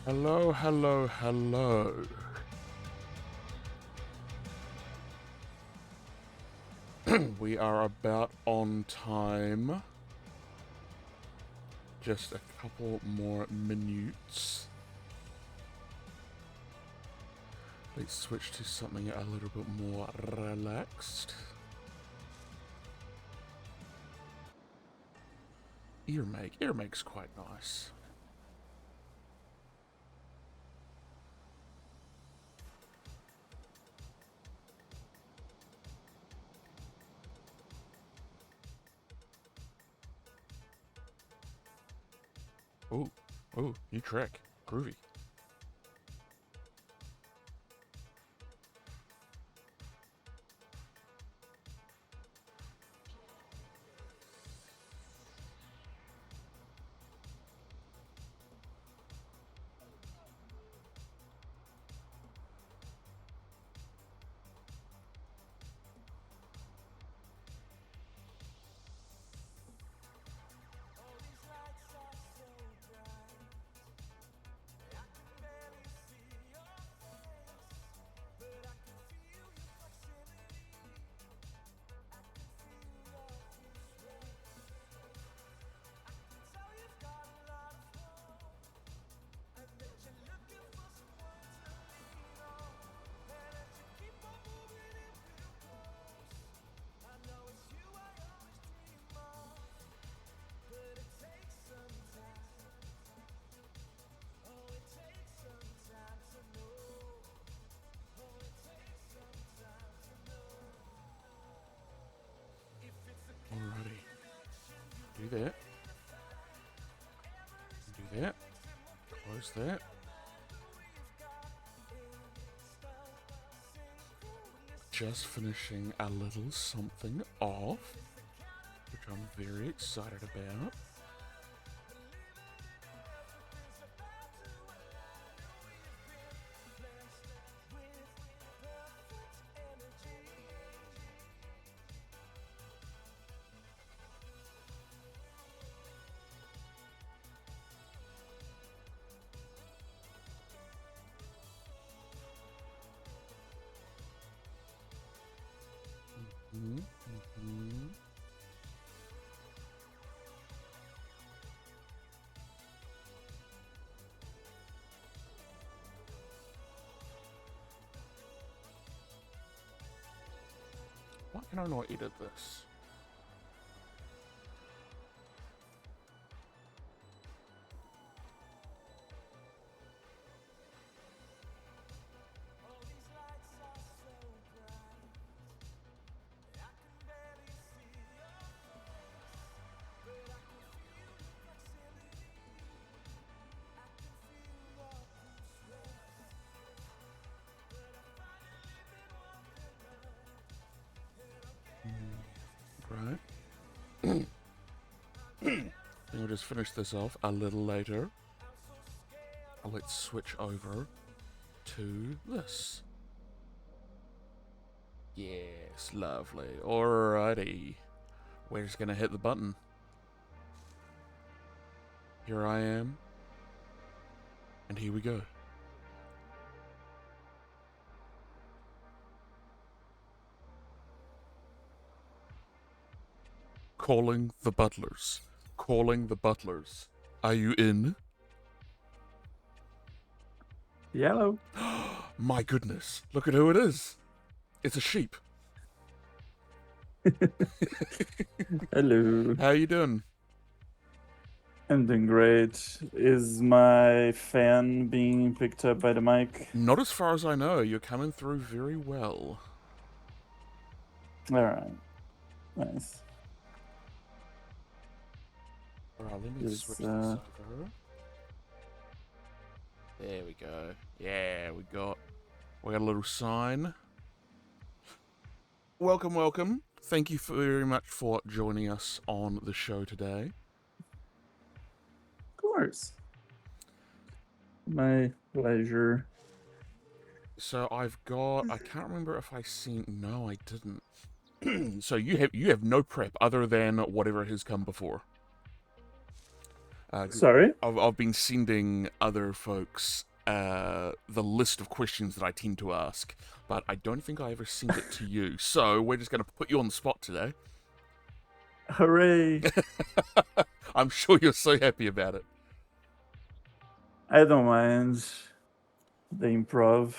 Hello, hello, hello. We are about on time. Just a couple more minutes. Let's switch to something a little bit more relaxed. Earmake's quite nice. Oh, new track. Groovy. Alrighty. Do that. Do that. Close that. Just finishing a little something off, which I'm very excited about. Why can I not edit this? Right. Then we'll just finish this off a little later. Let's switch over to this. Yes, lovely. Alrighty. We're just gonna hit the button. Here I am. And here we go. Calling the butlers. Calling the butlers. Are you in? Yellow. My goodness. Look at who it is. It's a sheep. Hello. How you doing? I'm doing great. Is my fan being picked up by the mic? Not as far as I know. You're coming through very well. Alright. Nice. Alright, let me switch this over. There we go. Yeah, we got a little sign. Welcome, welcome. Thank you very much for joining us on the show today. Of course. My pleasure. So I've got, I can't remember if I seen, no I didn't. So you have no prep other than whatever has come before. Uh, Sorry? I've been sending other folks the list of questions that I tend to ask, but I don't think I ever sent it to you. So we're just going to put you on the spot today. Hooray! I'm sure you're so happy about it. I don't mind the improv.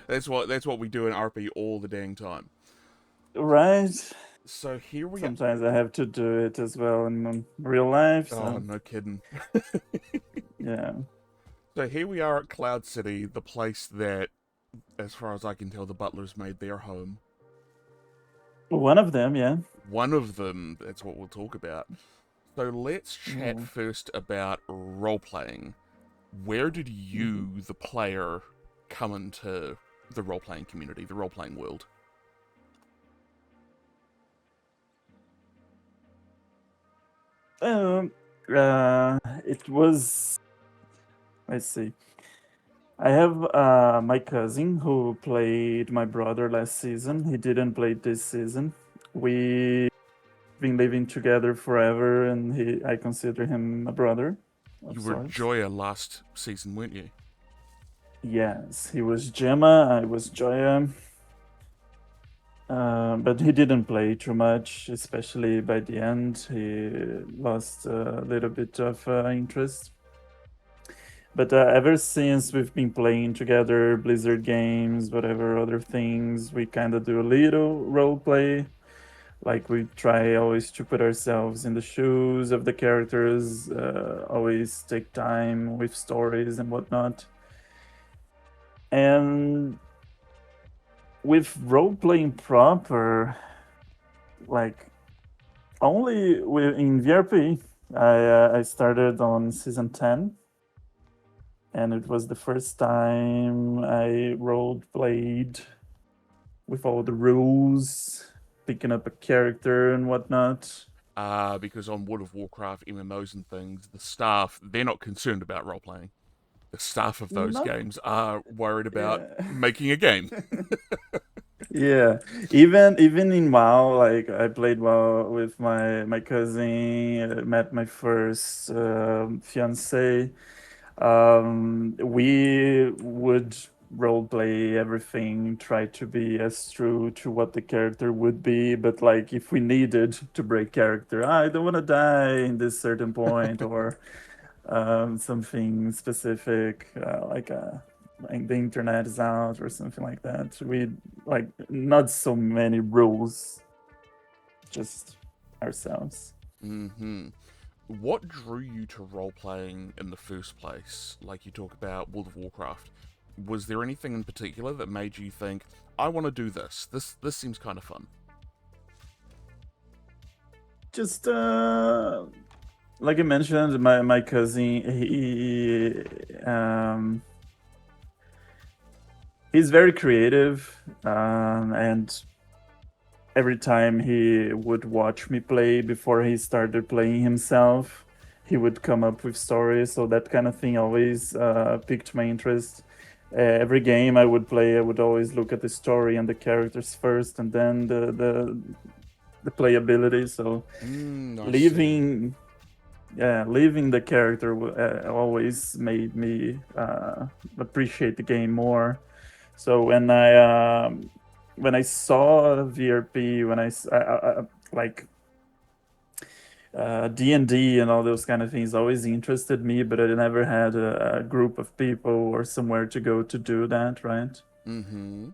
That's what we do in RP all the dang time. Right? So here we are. Sometimes I have to do it as well in real life, Oh, so no kidding. yeah. So here we are at Cloud City, the place that, as far as I can tell, the Butlers made their home. One of them, yeah. One of them, that's what we'll talk about. So let's chat Mhm. first about role playing. Where did you, Mhm. the player, come into the role playing community, the role playing world? Um, it was. Let's see. I have my cousin who played my brother last season. He didn't play this season. We've been living together forever, and I consider him a brother You of were sorts. Joya last season, weren't you? Yes, he was Gemma, I was Joya. But he didn't play too much, especially by the end. He lost a little bit of interest. But ever since we've been playing together, Blizzard games, whatever other things, we kind of do a little role play. Like we try always to put ourselves in the shoes of the characters, always take time with stories and whatnot. And with role playing proper, like only in VRP, I started on season 10, and it was the first time I role played with all the rules, picking up a character and whatnot. Because on World of Warcraft, MMOs and things, the staff, they're not concerned about role playing. The staff of those Not, games are worried about yeah. making a game. Yeah, even in WoW, like I played WoW with my cousin, met my first fiance. We would role play everything, try to be as true to what the character would be, but like if we needed to break character, I don't want to die in this certain point, or something specific, like the internet is out or something like that. We like not so many rules, just ourselves. hmm What drew you to role playing in the first place? Like you talk about World of Warcraft. Was there anything in particular that made you think, I want to do this? This seems kind of fun. Just like I mentioned, my cousin, he's very creative, and every time he would watch me play before he started playing himself, he would come up with stories. So that kind of thing always piqued my interest. Every game I would play, I would always look at the story and the characters first, and then the playability. So I see. leaving, yeah, leaving the character always made me appreciate the game more. So when I saw VRP, like D&D and all those kind of things always interested me, but I never had a group of people or somewhere to go to do that, right? Mm-hmm.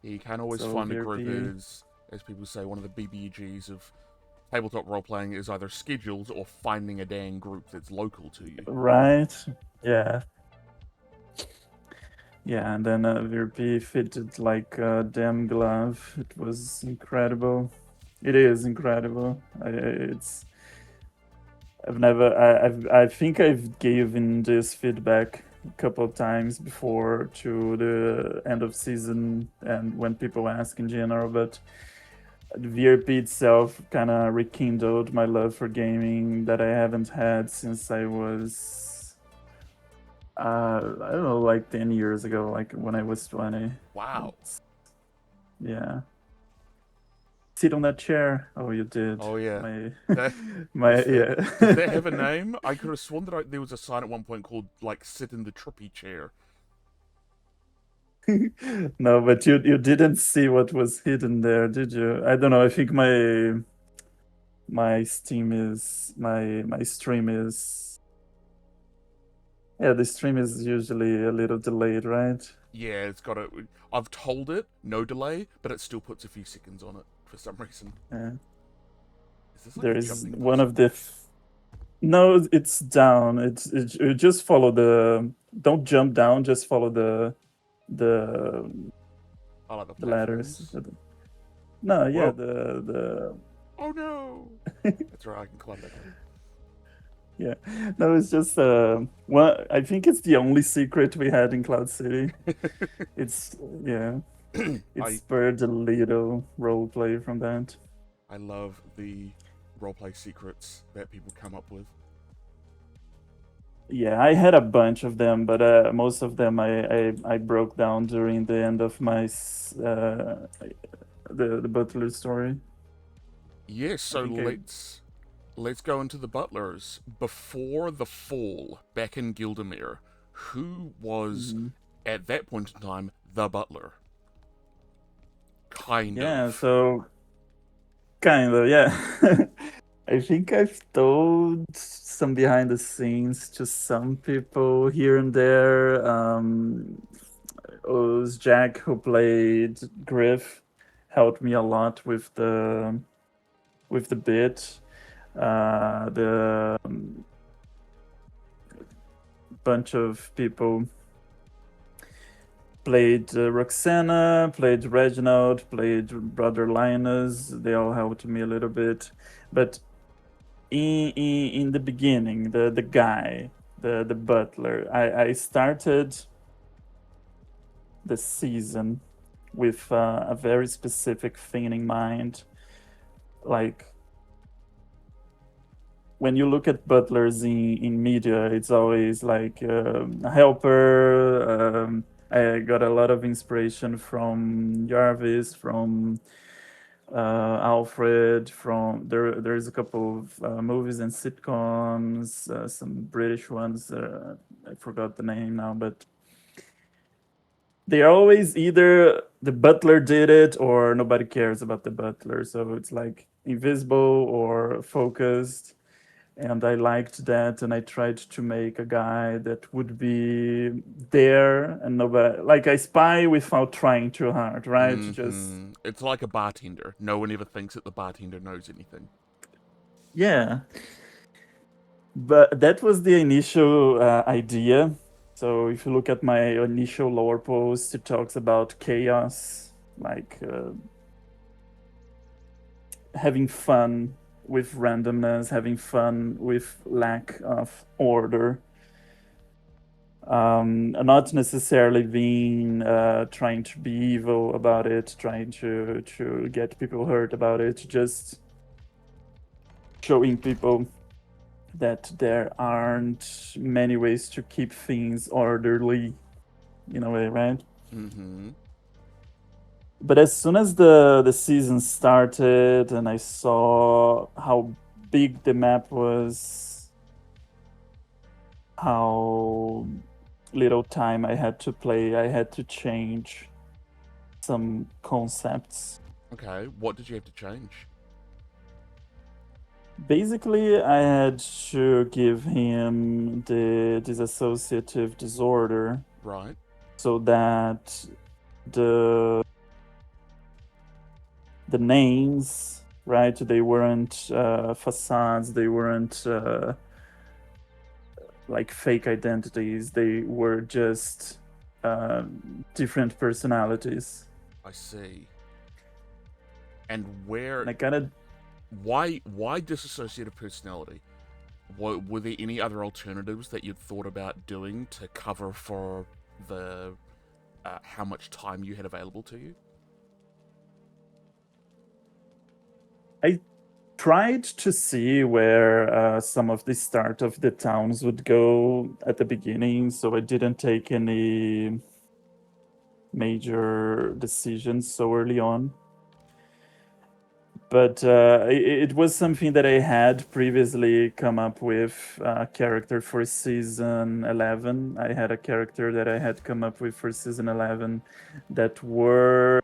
You can always So find a group VRP, as people say, one of the BBGs of tabletop role playing is either scheduled or finding a dang group that's local to you. right? Yeah, yeah, and then VRP fitted like a damn glove. It was incredible. It is incredible. It's I've never. I think I've given this feedback a couple of times before to the end of season and when people ask in general, but the VRP itself kind of rekindled my love for gaming that I haven't had since I was, I don't know, like 10 years ago, like when I was 20. Wow. It's, yeah. sit on that chair. Oh, you did. Oh yeah. My, That my does that have a yeah. name? I could have sworn that there was a sign at one point called like "Sit in the Trippy Chair." No, but you didn't see what was hidden there, did you? I don't know. I think my Steam is my stream is yeah, the stream is usually a little delayed, right? Yeah, it's got a. I've told it no delay, but it still puts a few seconds on it for some reason. Yeah. Is this like a There is jumping one puzzle? of the no, it's down. You just follow the don't jump down, just follow the I like the the ladders. platforms. No, yeah, Whoa! the Oh no! That's right. I can climb back up. yeah. No, it's just well, I think it's the only secret we had in Cloud City. It's yeah, it I spurred a little role play from that. I love the roleplay secrets that people come up with. Yeah, I had a bunch of them, but most of them I broke down during the end of my the Butler story. Yes, I so think I let's go into the butlers. Before the fall, back in Gildemere, who was mhm. at that point in time the butler? Kind Yeah, of. so kind of yeah. I think I've told some behind the scenes to some people here and there. It was Jack who played Griff, helped me a lot with the bit. The bunch of people played Roxana, played Reginald, played Brother Linus. They all helped me a little bit, but in the beginning, the guy, the butler, I started the season with a very specific thing in mind, like when you look at butlers in media, it's always like a helper. I got a lot of inspiration from Jarvis, from Alfred. From there's a couple of movies and sitcoms, some British ones. I forgot the name now, but they're always either the butler did it or nobody cares about the butler. So it's like invisible or focused, and I liked that, and I tried to make a guy that would be there and nobody, like I spy without trying too hard, right? Just It's like a bartender. No one ever thinks that the bartender knows anything. yeah. But that was the initial idea. So if you look at my initial lore post, it talks about chaos, like having fun with randomness, having fun with lack of order. Not necessarily being trying to be evil about it, trying to get people hurt about it, just showing people that there aren't many ways to keep things orderly in a way, right? Mm-hmm. But as soon as the season started and I saw how big the map was, how little time I had to play, I had to change some concepts. Okay, what did you have to change? Basically, I had to give him the dissociative disorder Right. so that the the names, right, they weren't facades, they weren't like fake identities, they were just different personalities. I see. And where And I kind of why disassociative personality? Were there any other alternatives that you'd thought about doing to cover for the how much time you had available to you? I tried to see where some of the start of the towns would go at the beginning, so I didn't take any major decisions so early on. but it was something that I had previously come up with a character for season 11. I had a character that I had come up with for season 11 that were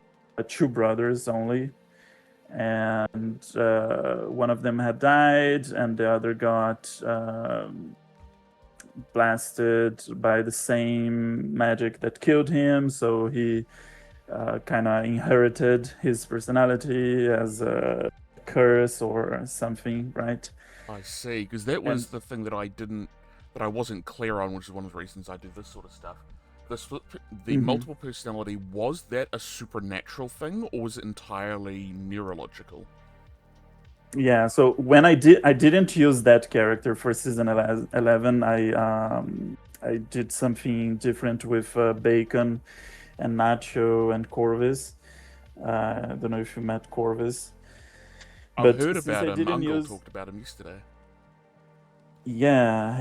two brothers only, and one of them had died and the other got blasted by the same magic that killed him, so he kind of inherited his personality as a curse or something, right? I see, because that And was the thing that I wasn't clear on, which is one of the reasons I do this sort of stuff. The mhm. multiple personality, was that a supernatural thing, or was it entirely neurological? Yeah, so when I didn't use that character for season 11. I did something different with Bacon and Nacho and Corvus. I don't know if you met Corvus, I've but heard since about I him. didn't Uncle use, talked about him yesterday. yeah,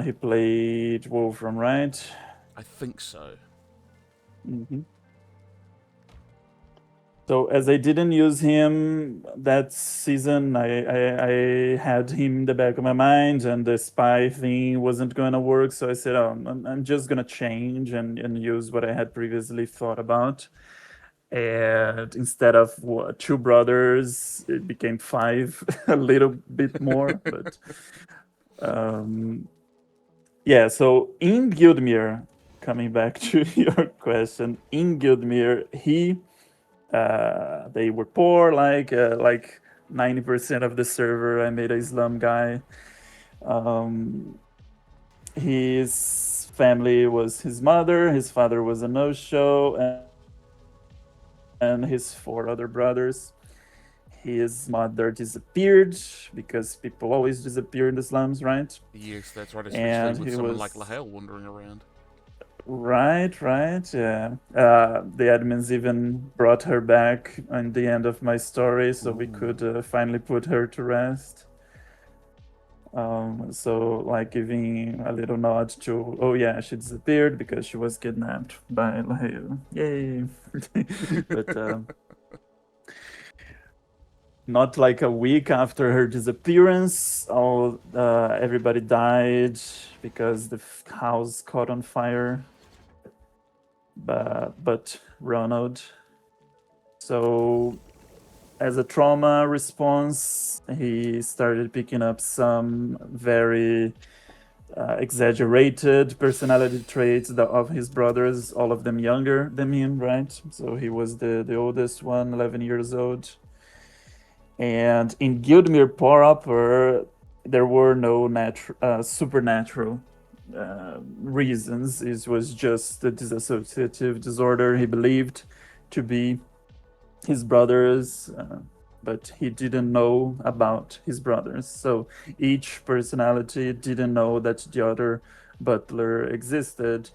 he played Wolfram, right? I think so. Hmm. So as I didn't use him that season, I had him in the back of my mind, and the spy thing wasn't going to work. So I said, "Oh, I'm just going to change and use what I had previously thought about." And instead of two brothers, it became five, a little bit more. But um, yeah, so in Guildmere, coming back to your question, in Guildmere, they were poor, like 90% of the server. I made a slum guy. Um, his family was his mother, his father was a no-show, and his four other brothers. His mother disappeared because people always disappear in the slums, right? Yes, that's right, especially And with he someone like was Lahale wandering around. right, yeah. The admins even brought her back in the end of my story, so we Ooh. could finally put her to rest. So like giving a little nod to, oh yeah, she disappeared because she was kidnapped by Laheo. Yay! But not like a week after her disappearance, all everybody died because the house caught on fire. But Ronald. So as a trauma response, he started picking up some very exaggerated personality traits of his brothers, all of them younger than him, right? So he was the oldest one, 11 years old. And in Guildmere proper, there were no supernatural reasons. It was just a dissociative disorder he believed to be his brothers, but he didn't know about his brothers. So each personality didn't know that the other butler existed.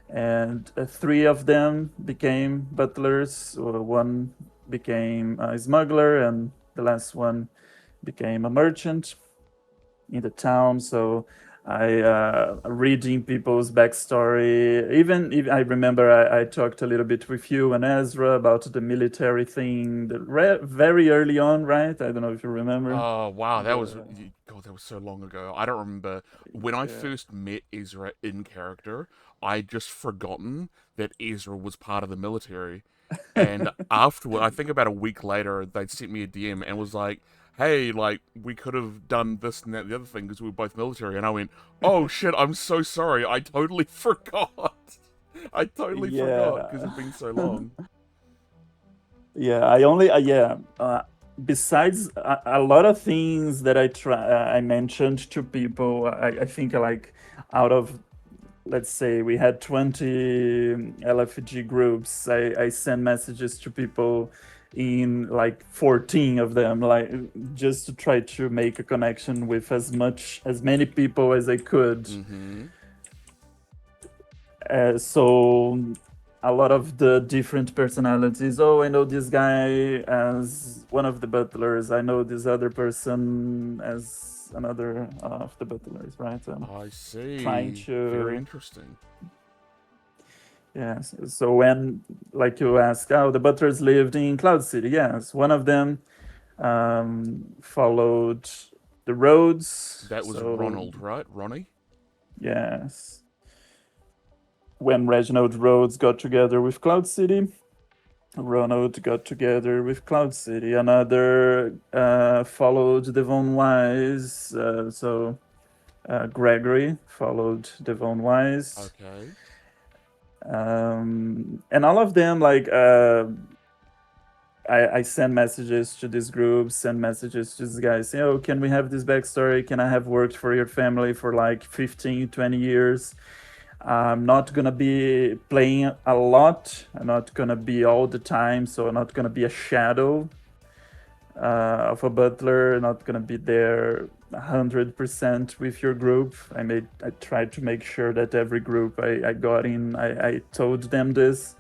And three of them became butlers. One became a smuggler, and the last one became a merchant in the town. So I reading people's backstory. Even if I remember, I talked a little bit with you and Ezra about the military thing, very early on, right? I don't know if you remember. Oh wow, that was The God. That was so long ago. I don't remember when I yeah. first met Ezra in character. I'd just forgotten that Ezra was part of the military, and afterward, I think about a week later, they'd sent me a DM and was like, "Hey, like we could have done this and that, and the other thing because we were both military." And I went, "Oh shit, I'm so sorry. I totally forgot. I totally forgot because Yeah. it's been so long." Yeah, I only yeah. Besides a lot of things that I mentioned to people, I think like out of, let's say we had 20 LFG groups, I send messages to people in like 14 of them, like just to try to make a connection with as many people as I could. Mm-hmm. So a lot of the different personalities. Oh, I know this guy as one of the butlers. I know this other person as another of the butlers, right? I Trying see. Very to, interesting. yes. So when, like you ask, oh, the butlers lived in Cloud City. Yes, one of them Followed the roads. That was So Ronald, right? Ronnie? yes, when Reginald Rhodes got together with Cloud City, Ronald got together with Cloud City. Another followed Devon Wise. Gregory followed Devon Wise. Okay. And all of them, like, I send messages to this group, send messages to these guys, saying, oh, can we have this backstory? Can I have worked for your family for like 15, 20 years? I'm not gonna be playing a lot. I'm not gonna be all the time, so I'm not gonna be a shadow of a butler. Not gonna be there 100% with your group. I tried to make sure that every group I got in, I told them this.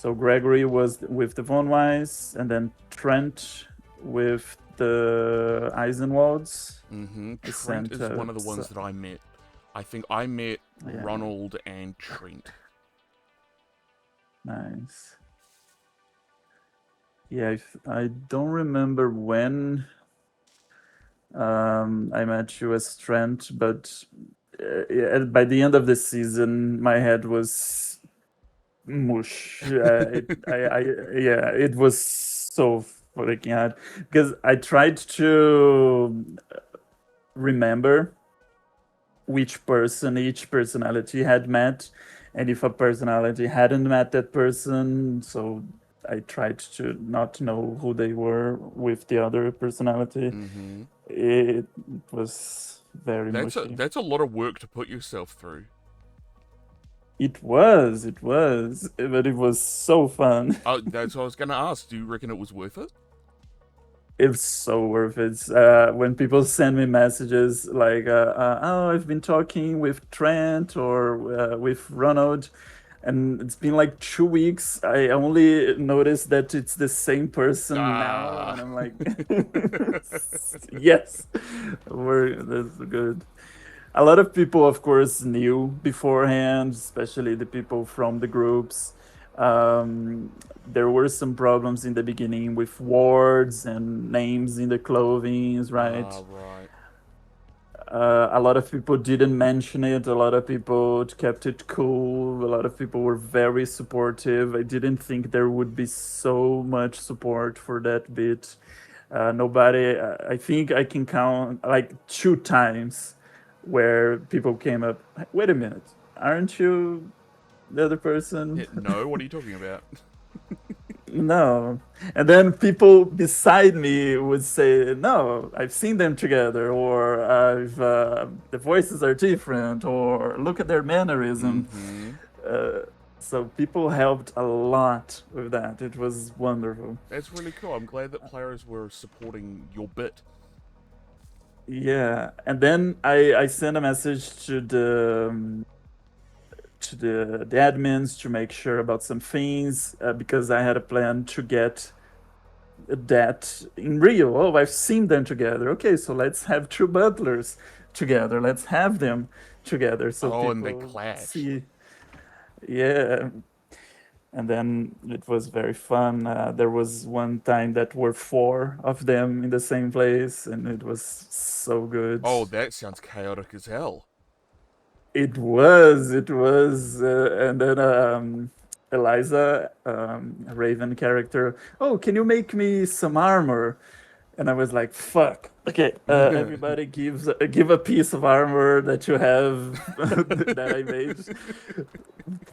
So Gregory was with the Von Weiss, and then Trent with the Eisenwalds. Mm-hmm. I Trent sent, is one of the ones that I met. I think I met yeah. Ronald and Trent. Nice. Yeah, I don't remember when I met you as Trent, but by the end of the season, my head was mush. Yeah, it was so freaking hard because I tried to remember which person each personality had met, and if a personality hadn't met that person, so I tried to not know who they were with the other personality. Mm-hmm. It was very That's mushy. that's a lot of work to put yourself through. It was, but it was so fun. Oh, that's what I was gonna ask. Do you reckon it was worth it? It's so worth it. When people send me messages like, "Oh, I've been talking with Trent or with Ronald, and it's been like 2 weeks. I only noticed that it's the same person now," Ah. and I'm like, "Yes, that's good." A lot of people, of course, knew beforehand, especially the people from the groups. There were some problems in the beginning with words and names in the clothing, right? Right. A lot of people didn't mention it. A lot of people kept it cool. A lot of people were very supportive. I didn't think there would be so much support for that bit. Nobody, I think I can count like 2 times where people came up, wait a minute, aren't you the other person? No, what are you talking about? No. And then people beside me would say, no, I've seen them together, or the voices are different, or look at their mannerism. Mm-hmm. So people helped a lot with that. It was wonderful. That's really cool. I'm glad that players were supporting your bit. Yeah. And then I sent a message to the admins to make sure about some things because I had a plan to get that in Rio. Oh, I've seen them together. Okay, so let's have 2 butlers together. Let's have them together so Oh, and they people clash. see. Yeah. And then it was very fun. There was one time that were 4 of them in the same place, and it was so good. Oh, that sounds chaotic as hell. It was, and then Eliza, a Raven character. Oh, can you make me some armor? And I was like, "Fuck! Okay, everybody give a piece of armor that you have that I made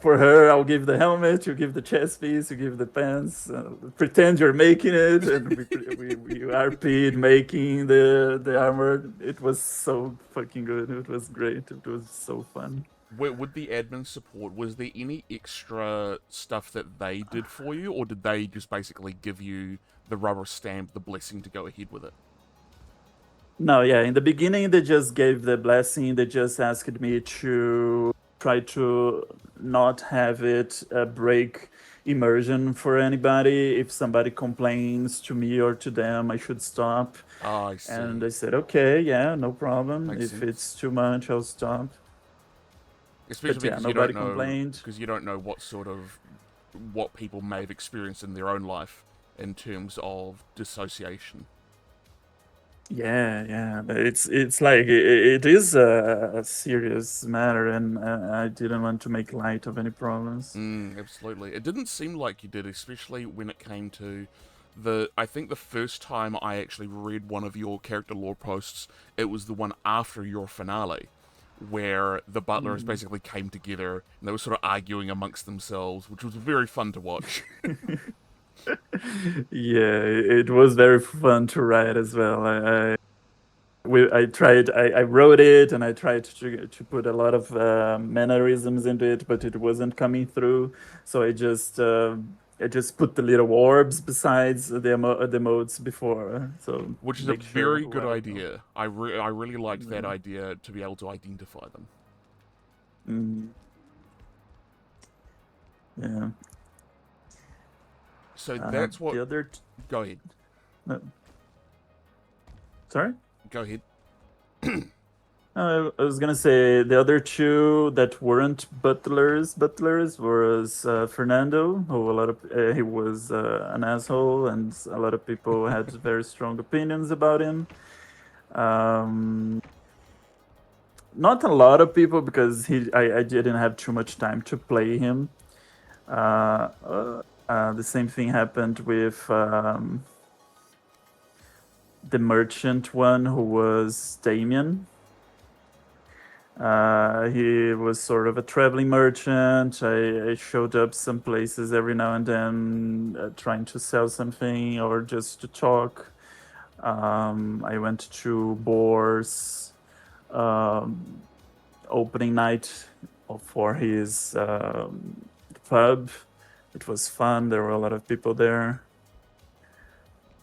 for her. I'll give the helmet. You give the chest piece. You give the pants. Pretend you're making it, and we RP'd making the armor. It was so fucking good. It was great. It was so fun. With the admin support, was there any extra stuff that they did for you, or did they just basically give you the rubber stamp, the blessing to go ahead with it? No, yeah. In the beginning, they just gave the blessing. They just asked me to try to not have it break immersion for anybody. If somebody complains to me or to them, I should stop. Ah, I see. And I said, okay, yeah, no problem. Makes If sense. it's too much, I'll stop. Especially But yeah, because nobody complained. you don't know what sort of what people may have experienced in their own life in terms of dissociation. Yeah. It's like it is a serious matter, and I didn't want to make light of any problems. Absolutely. It didn't seem like you did, especially when it came to the. I think the first time I actually read one of your character lore posts, it was the one after your finale, where the butlers Mm. basically came together and they were sort of arguing amongst themselves, which was very fun to watch. Yeah, it was very fun to write as well. I wrote it and I tried to put a lot of mannerisms into it, but it wasn't coming through. So I just put the little orbs besides the modes before, so Which to is a make sure very good whoever knows. idea. I really liked that idea to be able to identify them. Mm, yeah. So that's what. The other, Go ahead. no, sorry. Go ahead. I was gonna say the other two that weren't butlers was Fernando, who he was an asshole, and a lot of people had very strong opinions about him. Um, Not a lot of people because I didn't have too much time to play him. The same thing happened with the merchant one, who was Damien. He was sort of a traveling merchant. I showed up some places every now and then, trying to sell something or just to talk. I went to Boar's opening night for his pub. It was fun. There were a lot of people there.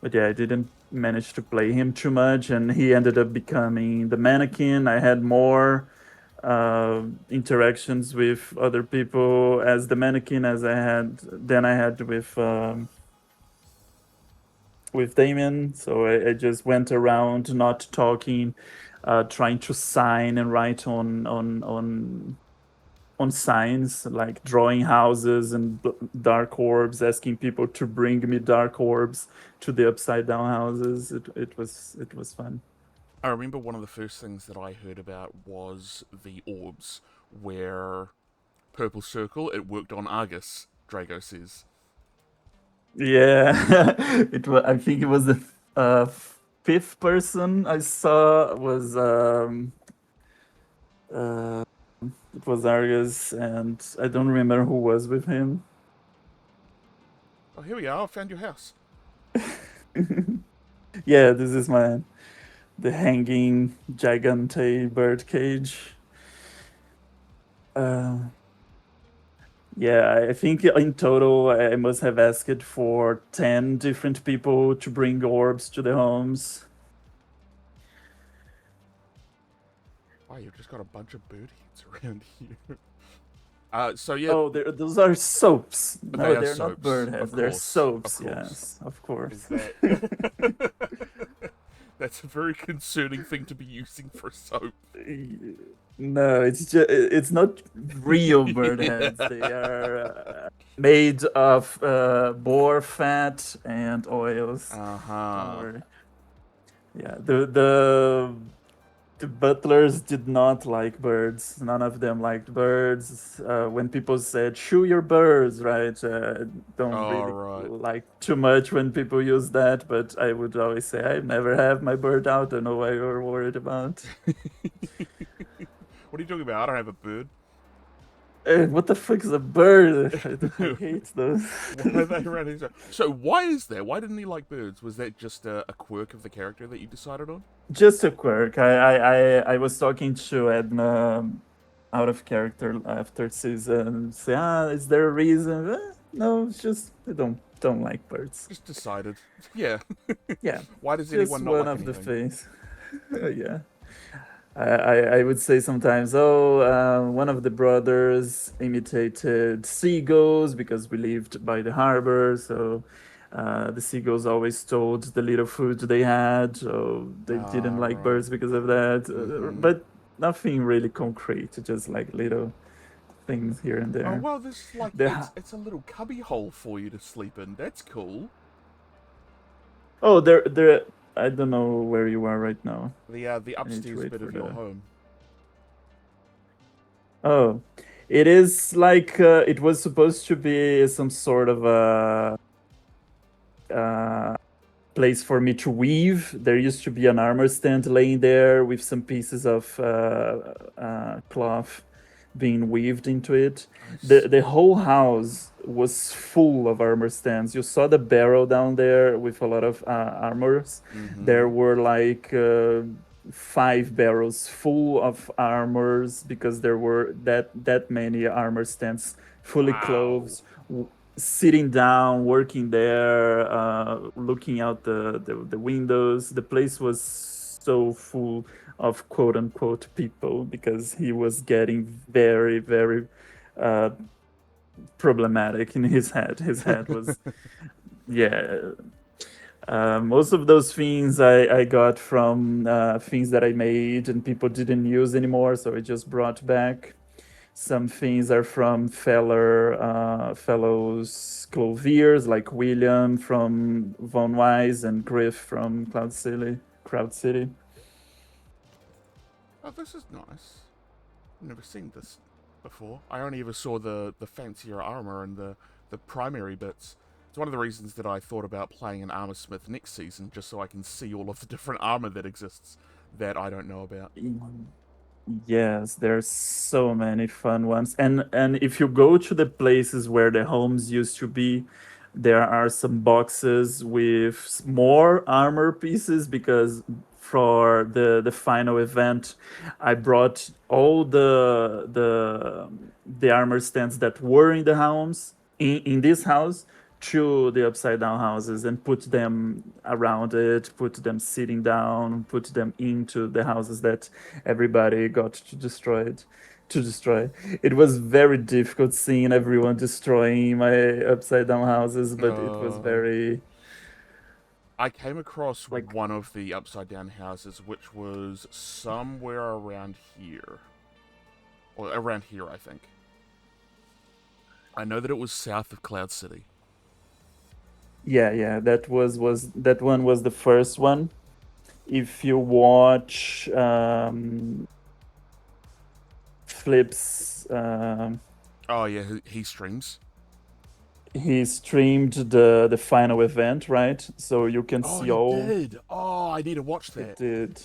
But yeah, I didn't manage to play him too much, and he ended up becoming the mannequin. I had more interactions with other people as the mannequin as I had with Damien. So I just went around not talking, trying to sign and write on signs, like drawing houses and dark orbs, asking people to bring me dark orbs to the upside down houses. It was fun. I remember one of the first things that I heard about was the orbs, where Purple Circle, it worked on Argus, Drago says. Yeah, it was. I think it was the uh, fifth person I saw was uh, it was Argus, and I don't remember who was with him. Oh, here we are, I found your house. Yeah, this is the hanging gigante bird cage. Uh, yeah, I think in total I must have asked for 10 different people to bring orbs to the homes. Wow, you've just got a bunch of bird heads around here. So yeah, Oh, those are soaps. they No, are they're not soaps, bird of heads. They're course, of soaps. course. Yes, of course. Is that... That's a very concerning thing to be using for soap. No, it's not real bird heads. They are made of boar fat and oils. Don't worry. Yeah, the butlers did not like birds. None of them liked birds. When people said "shoo your birds," right? Don't All really right. like too much when people use that. But I would always say, "I never have my bird out. I don't know why you're worried about." What are you talking about? I don't have a bird. What the fuck is a bird? I hate those. Why are they running so? So why is that? Why didn't he like birds? Was that just a quirk of the character that you decided on? Just a quirk. I was talking to Edna out of character after season. Say, is there a reason? No, it's just I don't like birds. Just decided. Yeah. Yeah, Why does just anyone not one like of the anything? things. Yeah. I would say sometimes, one of the brothers imitated seagulls because we lived by the harbor, so the seagulls always stole the little food they had, so they didn't like Right. birds because of that. Mm-hmm. But nothing really concrete, just like little things here and Oh there. well, this like The it's a little cubby hole for you to sleep in. That's cool. Oh, there. I don't know where you are right now. The I need to upstairs wait bit for of your the. home. Oh, it is like it was supposed to be some sort of a uh, place for me to weave. There used to be an armor stand laying there with some pieces of cloth being weaved into it. I The see. whole house was full of armor stands. You saw the barrel down there with a lot of armors. Mm-hmm. There were like 5 barrels full of armors because there were that many armor stands fully Wow. clothed, sitting down, working there, looking out the windows. The place was so full of quote unquote people because he was getting very, very uh, problematic in his head. His head was, yeah. Most of those things I got from things that I made and people didn't use anymore, so I just brought back. Some things are from fellows clothiers like William from Von Wise and Griff from Crowd City. Oh, this is nice. I've never seen this before. I only ever saw the fancier armor and the primary bits. It's one of the reasons that I thought about playing an armor smith next season, just so I can see all of the different armor that exists that I don't know about. Yes, there's so many fun ones. And if you go to the places where the homes used to be, there are some boxes with more armor pieces because for the final event, I brought all the armor stands that were in the homes in this house to the upside down houses and put them around it, put them sitting down, put them into the houses that everybody got to destroy it. To destroy. It was very difficult seeing everyone destroying my upside down houses, but it was Uh, very I came across like one of the upside down houses, which was somewhere around here. Or around here, I think. I know that it was south of Cloud City. yeah, that one was the first one. If you watch Flip's Oh yeah, he streams. he streamed the final event, right? So you can Oh, see he all did. Oh, I need to watch it that. did.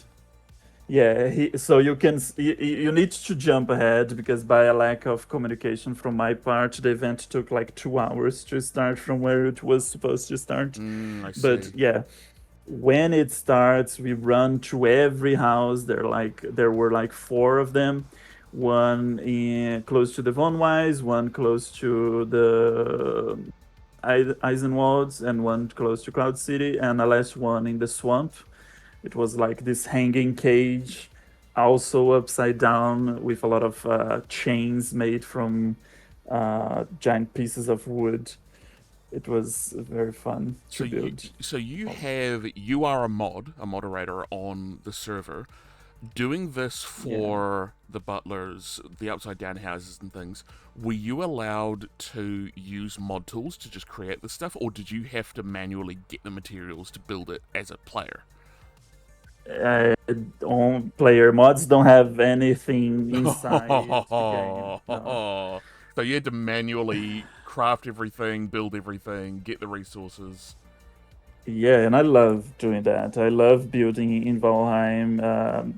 Yeah, so you can you need to jump ahead because by a lack of communication from my part, the event took like 2 hours to start from where it was supposed to start. I But see. yeah, when it starts, we run to every house. There were like 4 of them, one in close to the Von Wise, one close to the Eisenwalds, and one close to Cloud City, and a last one in the swamp. It was like this hanging cage, also upside down with a lot of chains made from giant pieces of wood. It was very fun So to you build. so you are a moderator on the server, doing this Yeah. for the butlers, the upside down houses and things. Were you allowed to use mod tools to just create the stuff, or did you have to manually get the materials to build it as a player? uh, on player mods don't have anything inside the game. No. So you had to manually craft everything, build everything, get the resources. Yeah, and I love doing that. I love building in Valheim.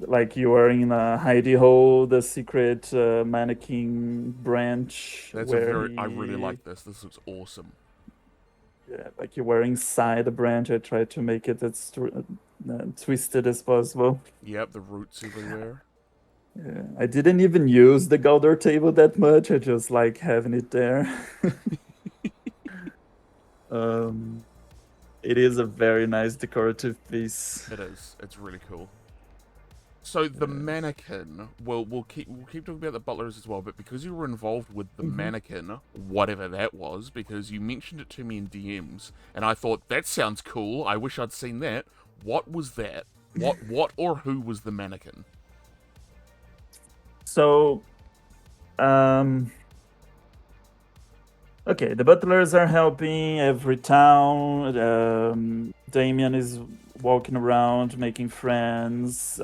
Like you are in a hidey hole, the secret mannequin branch That's a where very. I really he, like this. This looks awesome. yeah, like you were inside the branch. I tried to make it as twisted as possible. Yep, the roots everywhere. Yeah, I didn't even use the Galdor table that much. I just like having it there. um, it is a very nice decorative piece. It is. It's really cool. So the Yeah. mannequin. Well, we'll keep talking about the butlers as well, but because you were involved with the Mhm. mannequin, whatever that was, because you mentioned it to me in DMs, and I thought that sounds cool. I wish I'd seen that. What was that? What or who was the mannequin? So, um, Okay, the butlers are helping every town. Damien is walking around making friends.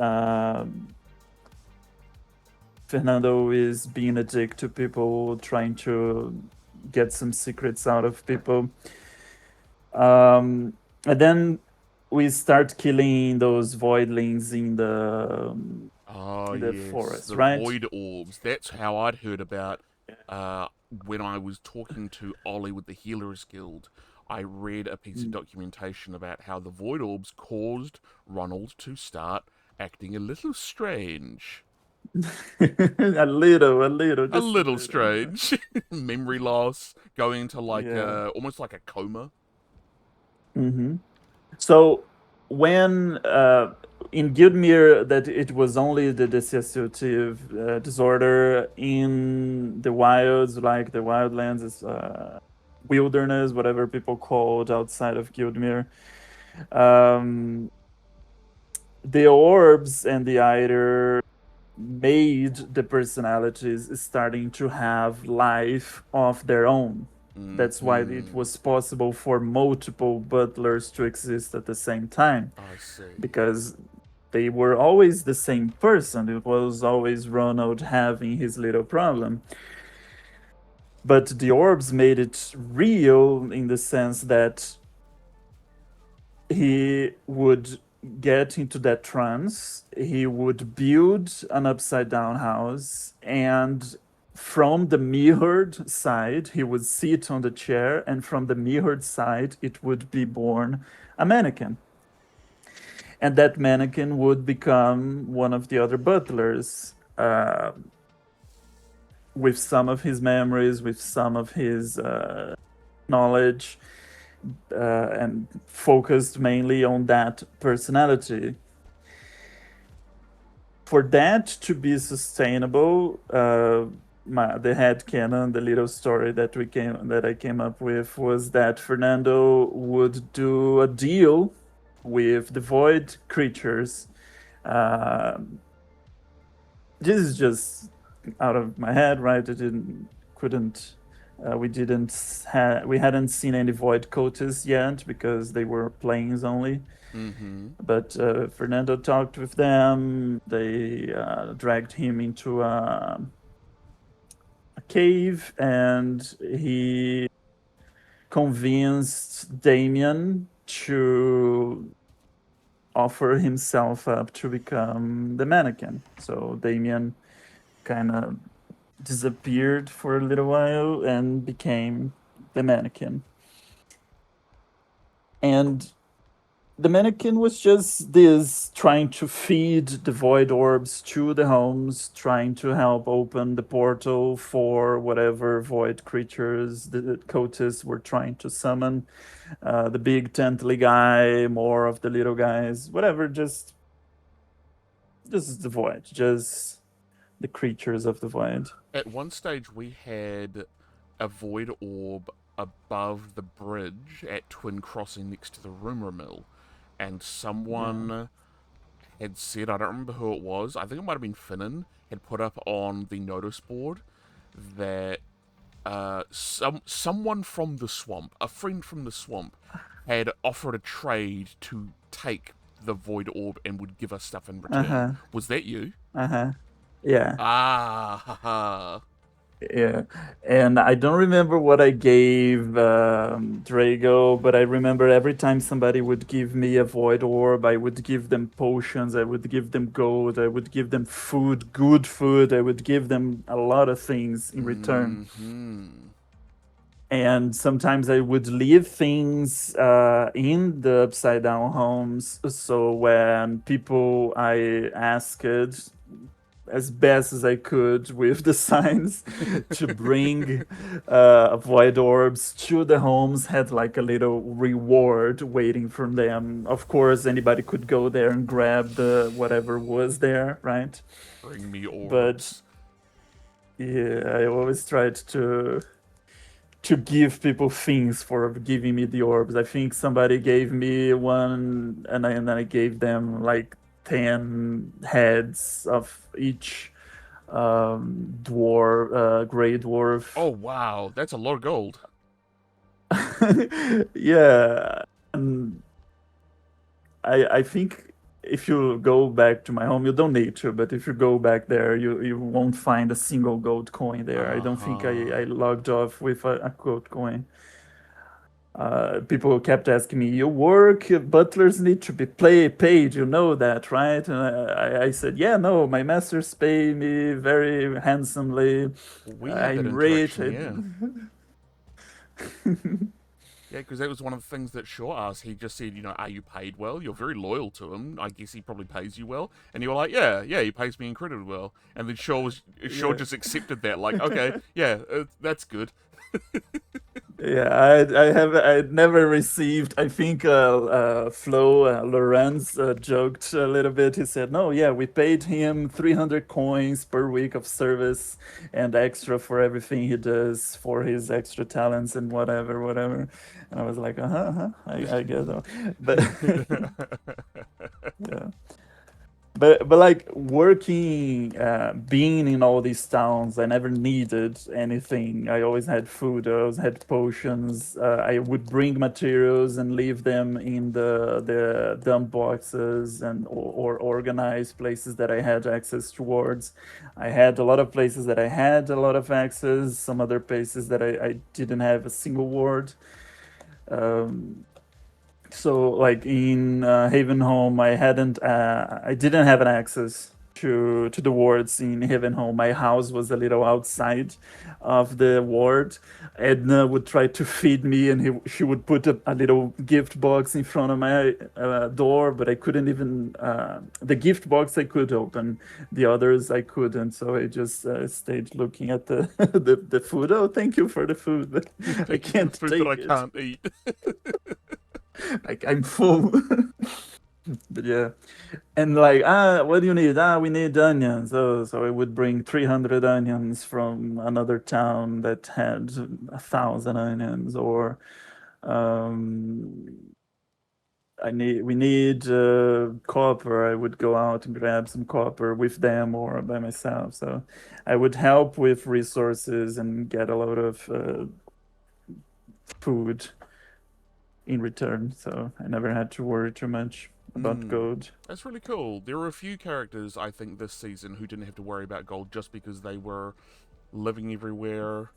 Fernando is being a dick to people, trying to get some secrets out of people. And then we start killing those voidlings Oh, in the yes, forest, the right? void orbs. That's how I'd heard about when I was talking to Ollie with the Healers Guild. I read a piece of Mm. documentation about how the void orbs caused Ronald to start acting a little strange. A little, A just a little little. strange. Memory loss, going into like Yeah. almost like a coma. Hmm. So when in Guildmere that it was only the dissociative disorder in the wilds, like the wildlands, wilderness, whatever people called outside of Guildmere. Um, the orbs and the Eider made the personalities starting to have life of their own. That's why it Hmm. was possible for multiple butlers to exist at the same time, I see. because they were always the same person. It was always Ronald having his little problem. But the orbs made it real in the sense that he would get into that trance, he would build an upside down house, and from the mirrored side, he would sit on the chair, and from the mirrored side, it would be born a mannequin. And that mannequin would become one of the other butlers, with some of his memories, with some of his knowledge, and focused mainly on that personality. For that to be sustainable, the head canon, the little story that I came up with was that Fernando would do a deal with the void creatures. Uh, this is just out of my head, right? I didn't couldn't we hadn't seen any void cultists yet because they were planes only. Mm-hmm. But Fernando talked with them. They dragged him into a cave, and he convinced Damien to offer himself up to become the mannequin. So Damien kind of disappeared for a little while and became the mannequin. And the mannequin was just this, trying to feed the void orbs to the homes, trying to help open the portal for whatever void creatures the cultists were trying to summon. The big tently guy, more of the little guys, whatever. Just this is the void, just the creatures of the void. At one stage, we had a void orb above the bridge at Twin Crossing next to the rumor mill, and Yeah. someone had said, I don't remember who it was, I think it might have been Finnan, had put up on the notice board that someone from the swamp, a friend from the swamp, had offered a trade to take the void orb and would give us stuff in Uh return. huh. Was that you? Uh huh. Yeah. Ah, haha. Yeah, and I don't remember what I gave Drago, but I remember every time somebody would give me a void orb, I would give them potions, I would give them gold, I would give them food, good food, I would give them a lot of things in return. Mm-hmm. And sometimes I would leave things in the upside down homes. So when people I asked as best as I could with the signs to bring void orbs to the homes, had like a little reward waiting for them. Of course, anybody could go there and grab the whatever was there, right? Bring me But orbs. yeah, I always tried to give people things for giving me the orbs. I think somebody gave me one, and then I gave them like 10 heads of each gray dwarf. Oh wow, that's a lot of gold. Yeah, and I think if you go back to my home, you don't need to, but if you go back there, you won't find a single gold coin there. I don't think I Uh-huh. logged off with a gold coin. People kept asking me, "You work, butlers need to be paid. You know that, right?" And I said, "Yeah, no, my masters pay me very handsomely. We had that I'm rich." interaction, yeah. Yeah, because that was one of the things that Shaw asked. He just said, are you paid well? You're very loyal to him. I guess he probably pays you well. And you were like, yeah, he pays me incredibly well. And then Shaw Yeah. just accepted that, like, okay, yeah, that's good. Yeah, I never received. I think Flo Lorenz joked a little bit. He said, "No, yeah, we paid him 300 coins per week of service and extra for everything he does for his extra talents and whatever, whatever." And I was like, I get it, but yeah. But like working, being in all these towns, I never needed anything. I always had food. I always had potions. I would bring materials and leave them in the dump boxes and or organize places that I had access towards. I had a lot of places that I had a lot of access. Some other places that I didn't have a single word. Um, so like in Haven Home, I didn't have an access to the wards in Haven Home. My house was a little outside of the ward. Edna would try to feed me, and she would put a little gift box in front of my door, but I couldn't even the gift box I could open, the others I couldn't. So I just stayed looking at the the food. Oh, thank you for the food, but I Thank you for the can't food that I take it. can't eat. Like I'm full. But yeah, and like what do you need? We need onions. So I would bring 300 onions from another town that had 1,000 onions, or um, we need copper. I would go out and grab some copper with them or by myself. So I would help with resources and get a lot of food in return. So I never had to worry too much about Mm, gold. that's really cool. There were a few characters, I think, this season who didn't have to worry about gold just because they were living everywhere,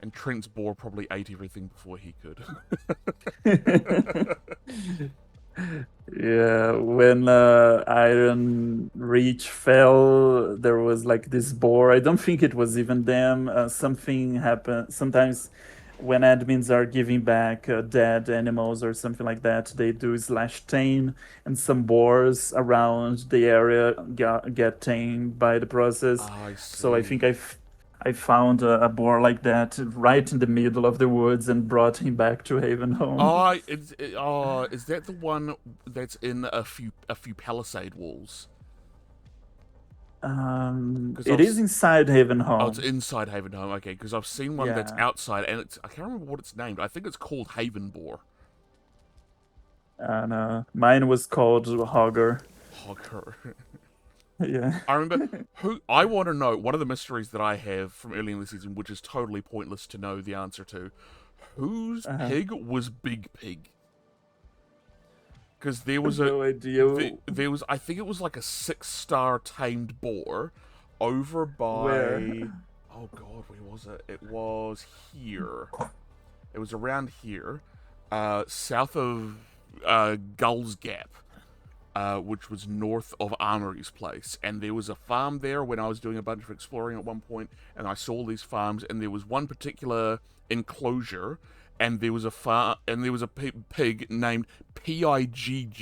and Trent's boar probably ate everything before he could. Yeah, when Iron Reach fell, there was like this boar. I don't think it was even them. Something happened. Sometimes when admins are giving back dead animals or something like that, they do slash tame, and some boars around the area get tamed by the process. I So I think see. I found a boar like that right in the middle of the woods and brought him back to Haven Home. Is that the one that's in a few palisade walls? Because It is inside Haven it's Home. inside Haven Home. Okay, because I've seen one that's Yeah, outside, and I can't remember what it's named. I think it's called Haven Boar. and mine was called Hogger. Hogger. Yeah. I remember who I want to know. One of the mysteries that I have from early in the season, which is totally pointless to know the answer to, whose uh, pig was Big Pig? Because there was a no idea there was I think it was like a 6-star tamed boar over where. by, oh god, where was it? It was here. It was around here, south of Gull's Gap, which was north of Armory's place. And there was a farm there when I was doing a bunch of exploring at one point, and I saw these farms, and there was one particular enclosure, and there was a pig named Pigg.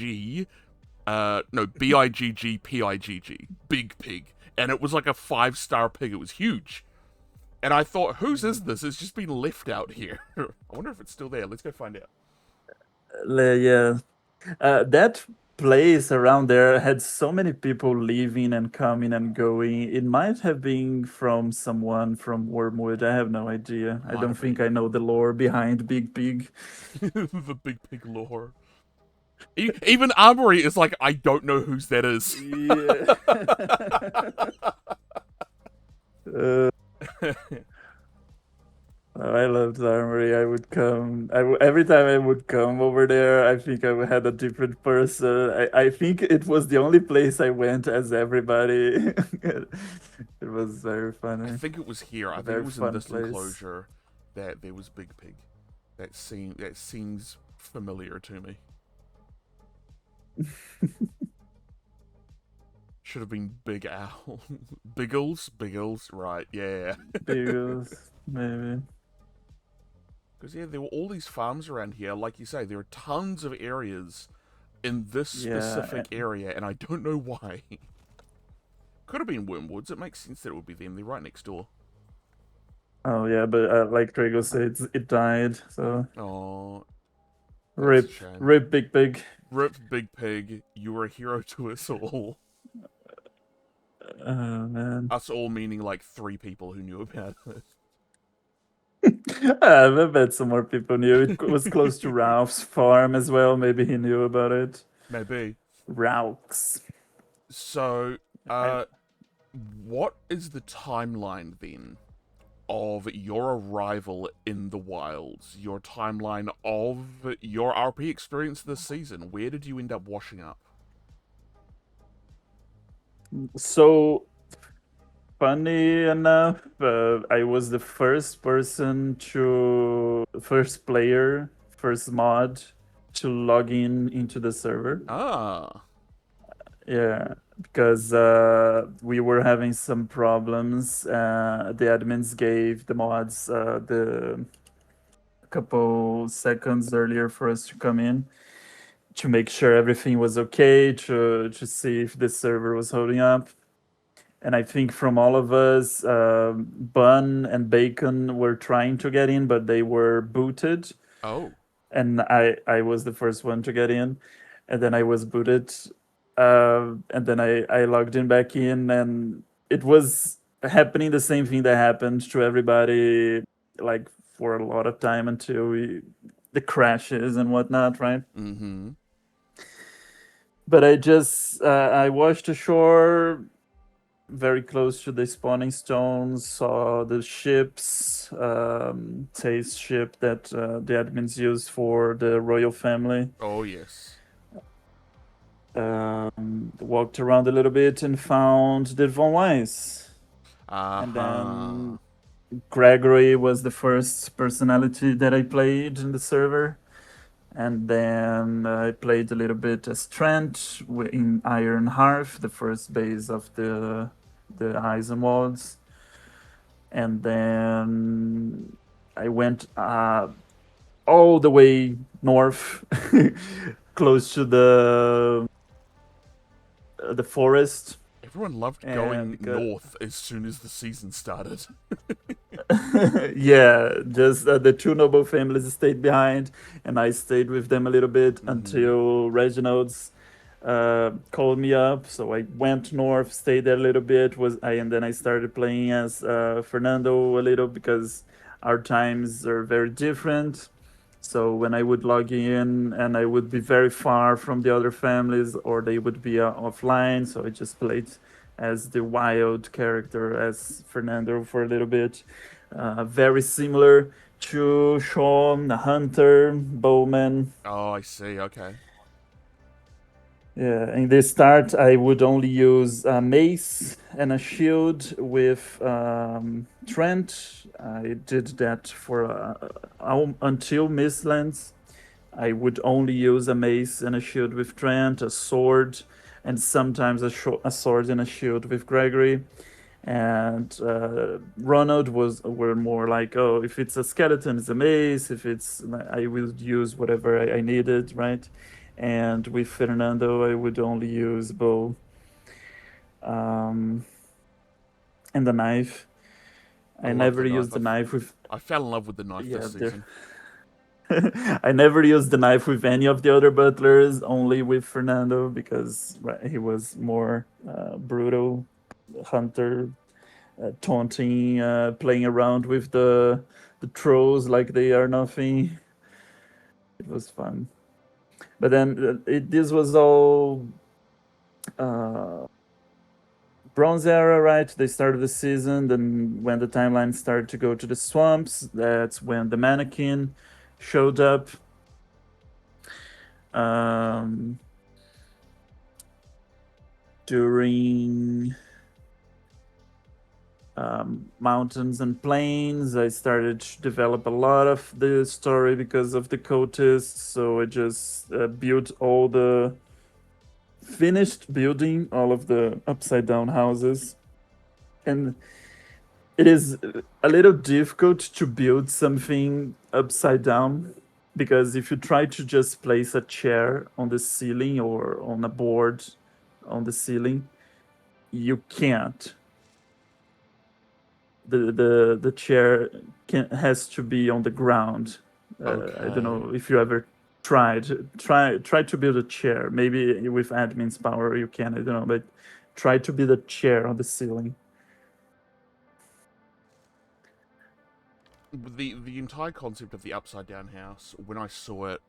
No, Biggpigg, Big Pig, and it was like a 5-star pig. It was huge. And I thought, whose is this? It's just been left out here. I wonder if it's still there. Let's go find out. Yeah, that place around there had so many people leaving and coming and going. It might have been from someone from Wormwood. I have no idea. I Might don't have think been. I know the lore behind Big Pig. The Big Pig lore. Even Armory is like, I don't know whose that is. Yeah. Uh, I loved the armory. I would come. Every time I would come over there, I think I had a different person. I think it was the only place I went as everybody. It was very I funny. think it was here. I A think it very was in fun this place. enclosure that there was Big Pig. That seems familiar to me. Should have been Big Owl. Biggles? Biggles, right, yeah. Beagles, maybe. Because, yeah, there were all these farms around here. Like you say, there are tons of areas in this Yeah. specific area, and I don't know why. Could have been Wormwoods. It makes sense that it would be them. They're right next door. Oh yeah, but like Drago said, it died. So Oh, that's a rip, shame. rip, big pig. Rip Big Pig, you were a hero to us all. Oh man. Us all meaning like 3 people who knew about I bet some more people knew. It was close to it. Ralph's farm as well. Maybe he knew about it. Maybe. Ralph's. So, I, uh, what is the timeline then of your arrival in the wilds? Your timeline of your RP experience this season? Where did you end up washing up? so funny enough, I was the first person first player, first mod to log in into the server. Ah. Yeah, because we were having some problems. The admins gave the mods the couple seconds earlier for us to come in to make sure everything was okay, to see if the server was holding up. And I think from all of us, Bun and Bacon were trying to get in, but they were booted, Oh. and I was the first one to get in, and then I was booted, and then I logged in back in, and it was happening the same thing that happened to everybody, like for a lot of time until the crashes and whatnot, right? Mm-hmm. But I washed ashore very close to the spawning stones, saw the ships, Taste ship that the admins use for the royal family. Oh, yes. Walked around a little bit and found the Von Weiss. And Uh-huh. then Gregory was the first personality that I played in the server. And then I played a little bit as Trent in Iron Hearth, the first base of the Eisenwalds. And then I went all the way north, close to the forest, Everyone loved and going because north as soon as the season started. yeah, just the two noble families stayed behind, and I stayed with them a little bit Mm-hmm. until Reginald's called me up. So I went north, stayed there a little bit. And then I started playing as Fernando a little because our times are very different. So when I would log in and I would be very far from the other families, or they would be offline, so I just played as the wild character as Fernando for a little bit. Very similar to Sean, the hunter, bowman. Oh, I see. Okay. Yeah, in the start, I would only use a mace and a shield with Trent. I did that for until Mistlands. I would only use a mace and a shield with Trent, a sword, and sometimes a sword and a shield with Gregory. And Ronald were more like, oh, if it's a skeleton, it's a mace. If it's, I will use whatever I needed, right? And with Fernando, I would only use bow um, and the knife. I I love the never knife. used the knife with, I fell in love with the knife this yeah, season. I never used the knife with any of the other butlers, only with Fernando because he was more brutal hunter, taunting, playing around with the trolls like they are nothing. It was fun. But then this was all uh, Bronze Era, right? They started the season. Then when the timeline started to go to the swamps, that's when the mannequin showed up. Um, during Mountains and Plains, I started to develop a lot of the story because of the cultists. So I just finished building all of the upside down houses. And it is a little difficult to build something upside down because if you try to just place a chair on the ceiling or on a board on the ceiling, you can't. The chair has to be on the ground. I don't know Okay. if you ever try to build a chair. Maybe with admin's power you can. I don't know, but try to build a chair on the ceiling. The entire concept of the upside down house, when I saw it,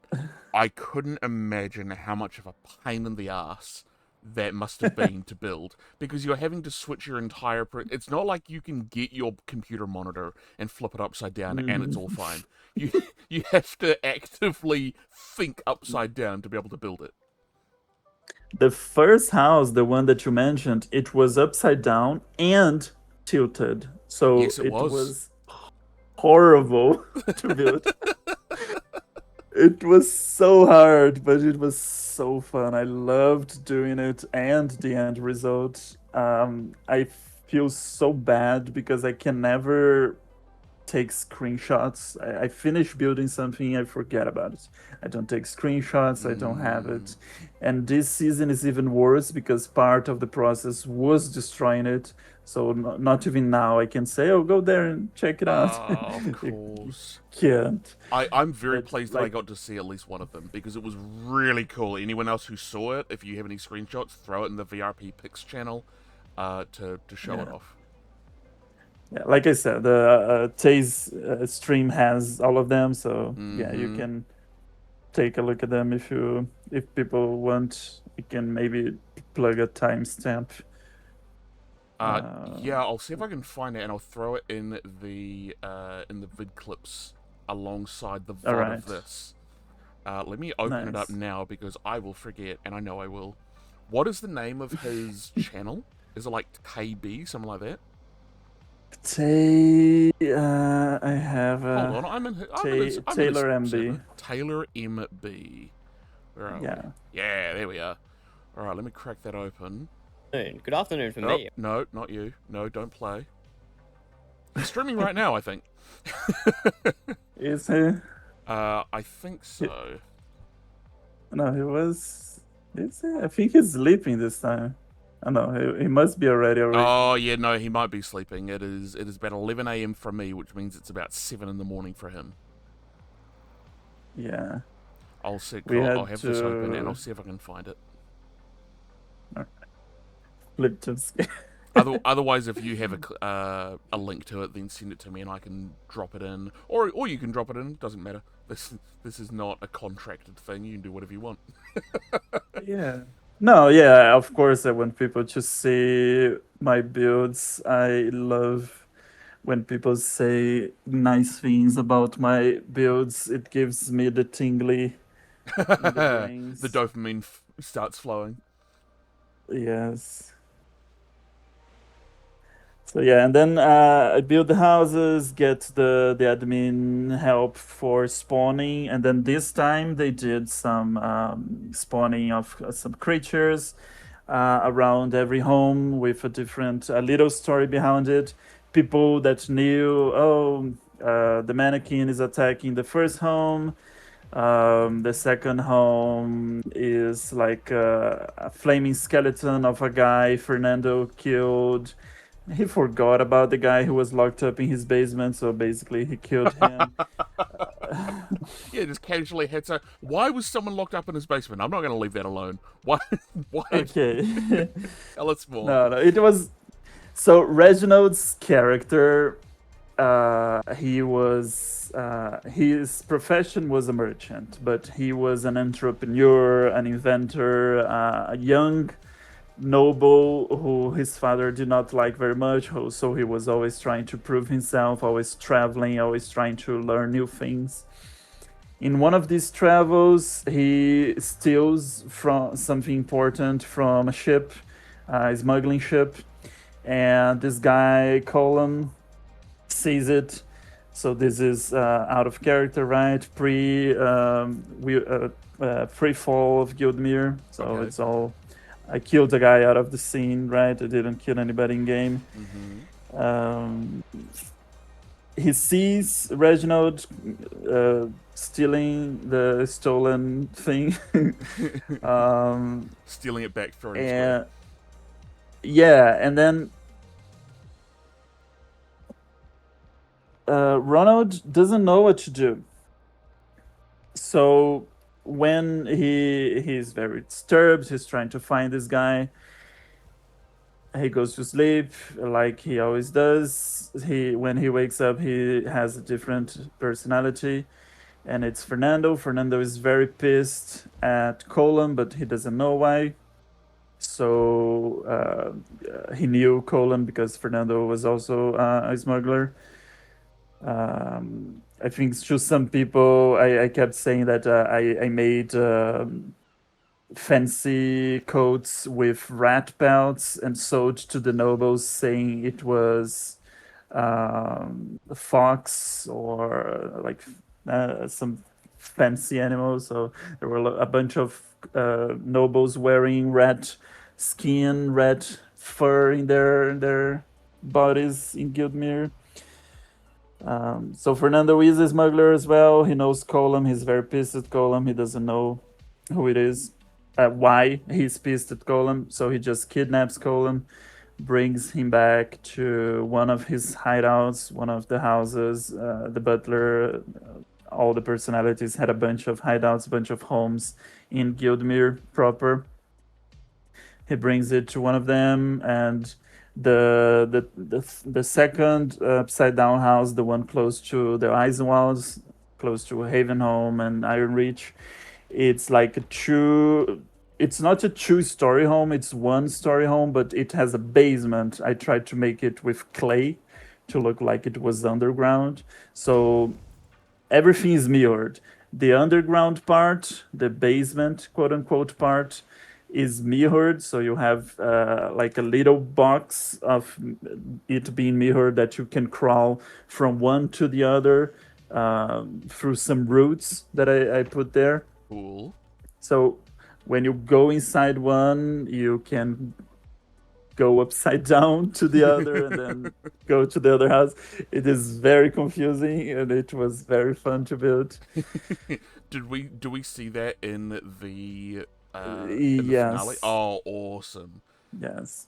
I couldn't imagine how much of a pain in the ass that must have been to build, because you're having to switch your entire it's not like you can get your computer monitor and flip it upside down and it's all Mhm. fine. You you have to actively think upside down to be able to build it. The first house, the one that you mentioned, it was upside down and tilted, so Yes, it it was. was horrible to build. It was so hard, but it was so fun. I loved doing it and the end result. I feel so bad because I can never take screenshots. I finish building something, I forget about it. I don't take screenshots, I don't have Mm. it. And this season is even worse because part of the process was destroying it. So not even now I can say, oh, go there and check it out. Of You course. can't. I'm very But pleased that I like, got to see at least one of them because it was really cool. Anyone else who saw it, if you have any screenshots, throw it in the VRP Pics channel to show it yeah. off. Yeah, like I said, the Tay's stream has all of them, so yeah, you Mm-hmm. can take a look at them if people want. You can maybe plug a timestamp. Uh, Yeah, I'll see if I can find it and I'll throw it in the vid clips alongside the all VOD of right, this. Let me open it up nice. now because I will forget, and I know I will. What is the name of his channel? Is it like KB, something like that? Tay, I have Hold on, I'm in his Taylor MB. server. Taylor MB. Where are we? Yeah. Yeah, there we are. All right, let me crack that open. Good afternoon for Oh me. no, not you. No, don't play. He's streaming right now, I think. Is he? I think he so. no, he was. Is he? I think he's sleeping this time. I know he must be already awake. Oh yeah, no, he might be sleeping. It is about 11 a.m. for me, which means it's about 7 in the morning for him. Yeah, we I'll had have this open and I'll to see if I can find it. flip to Otherwise, if you have a link to it, then send it to me and I can drop it in, or you can drop it in. Doesn't matter. This is not a contracted thing. You can do whatever you want. Yeah. No, yeah, of course, I want people to see my builds. I love when people say nice things about my builds. It gives me the tingly in the The brains. dopamine starts flowing. Yes. So yeah, and then I build the houses, get the admin help for spawning, and then this time they did some spawning of some creatures around every home with a little story behind it. People that knew, oh, the mannequin is attacking the first home. The second home is like a flaming skeleton of a guy Fernando killed. He forgot about the guy who was locked up in his basement, so basically he killed him. Yeah, just casually hits her. Why was someone locked up in his basement? I'm not going to leave that alone. Why? Why? Okay. Tell us more. No, it was so Reginald's character. He was his profession was a merchant, but he was an entrepreneur, an inventor, a young noble who his father did not like very much, so he was always trying to prove himself, always traveling, always trying to learn new things. In one of these travels, he steals from something important from a ship, a smuggling ship, and this guy Colin sees it. So this is out of character, right? Pre fall of Guildmere. So Okay. it's all. I killed a guy out of the scene, right? I didn't kill anybody in game. He sees Reginald stealing the stolen thing. Stealing it back, throwing it And yeah, and then Ronald doesn't know what to do. So when he's very disturbed, he's trying to find this guy. He goes to sleep like he always does. When he wakes up, he has a different personality, and it's Fernando. Fernando is very pissed at Colin, but he doesn't know why. So he knew Colin because Fernando was also a smuggler. I think to some people, I kept saying that I made fancy coats with rat pelts and sold to the nobles, saying it was a fox or like some fancy animal. So there were a bunch of nobles wearing rat skin, rat fur in their bodies in Guildmere. So Fernando is a smuggler as well. He knows Colum. He's very pissed at Colum. He doesn't know who it is, why he's pissed at Colum. So he just kidnaps Colum, brings him back to one of his hideouts, one of the houses. The butler, all the personalities had a bunch of hideouts, a bunch of homes in Guildmere proper. He brings it to one of them, and the second upside down house, the one close to the Eisenwalds, close to Havenholm and Ironreach, it's like it's not a two-story home, it's one-story home, but it has a basement. I tried to make it with clay to look like it was underground. So everything is mirrored. The underground part, the basement, quote unquote, part is mirrored. So you have like a little box of it being mirrored that you can crawl from one to the other through some roots that I put there. Cool. So when you go inside one, you can go upside down to the other and then go to the other house. It is very confusing and it was very fun to build. Do we see that in the Yes. finale? Oh, awesome. Yes.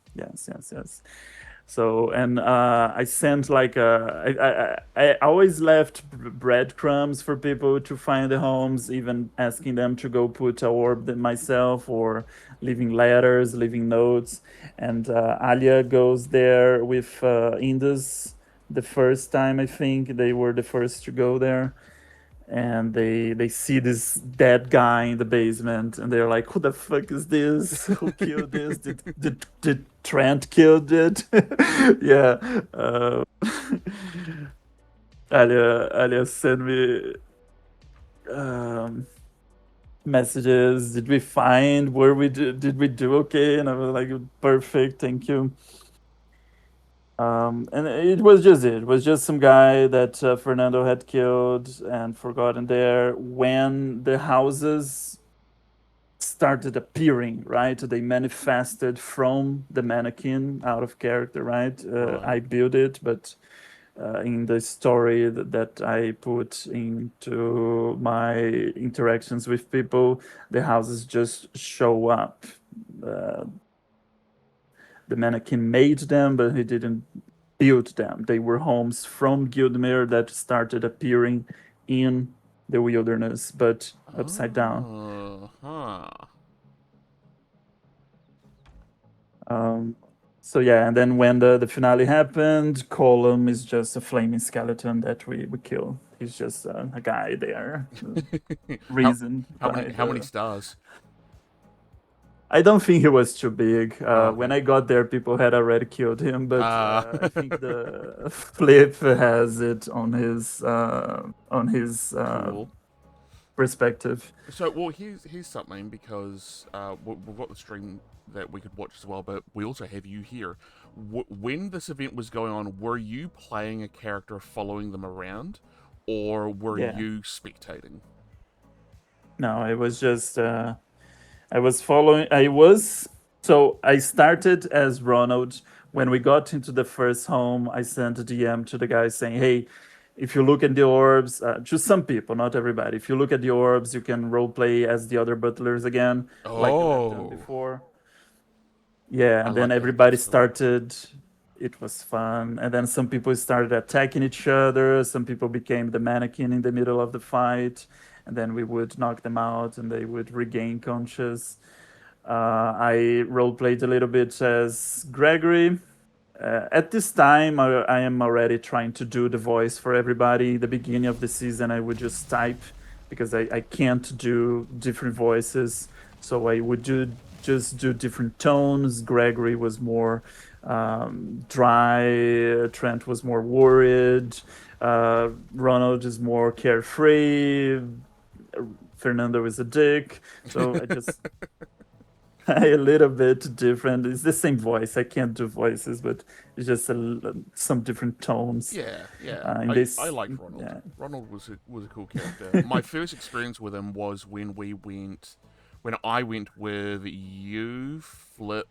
So, and I sent like I always left breadcrumbs for people to find the homes, even asking them to go put a orb myself or leaving letters, leaving notes. And Alia goes there with Indus the first time. I think they were the first to go there. And they see this dead guy in the basement, and they're like, "Who the fuck is this? Who killed this? Did Trent killed it?" Yeah. Alia sent me messages. Did we find? Did we do okay? And I was like, "Perfect, thank you." And it was just some guy that Fernando had killed and forgotten there when the houses started appearing, right? They manifested from the mannequin out of character, right? Right. I built it, but in the story that I put into my interactions with people, the houses just show up. The mannequin made them, but he didn't build them. They were homes from Guildmere that started appearing in the wilderness, but upside down. So yeah, and then when the finale happened, Colum is just a flaming skeleton that we kill. He's just a guy there. Reason. How many stars? I don't think he was too big. Oh, When okay. I got there, people had already killed him, but Uh, I think the Flip has it on his cool. perspective. So, well, here's something because we've got the stream that we could watch as well, but we also have you here. When this event was going on, were you playing a character following them around, or were Yeah. you spectating? No, it was just I was following. I started as Ronald. When we got into the first home, I sent a DM to the guy saying, "Hey, if you look at the orbs, to some people, not everybody. If you look at the orbs, you can roleplay as the other butlers again, like you have done Oh, before." Yeah, I and then like that. everybody That's cool. started. It was fun, and then some people started attacking each other. Some people became the mannequin in the middle of the fight, and then we would knock them out, and they would regain conscious. I role played a little bit as Gregory. At this time, I am already trying to do the voice for everybody. The beginning of the season, I would just type because I can't do different voices. So I would just do different tones. Gregory was more dry. Trent was more worried. Ronald is more carefree. Fernando is a dick. So I just a little bit different. It's the same voice. I can't do voices, but it's just some different tones. Yeah, yeah. In I this, liked Ronald. yeah. Ronald was a cool character. My first experience with him was when I went with you, Flip,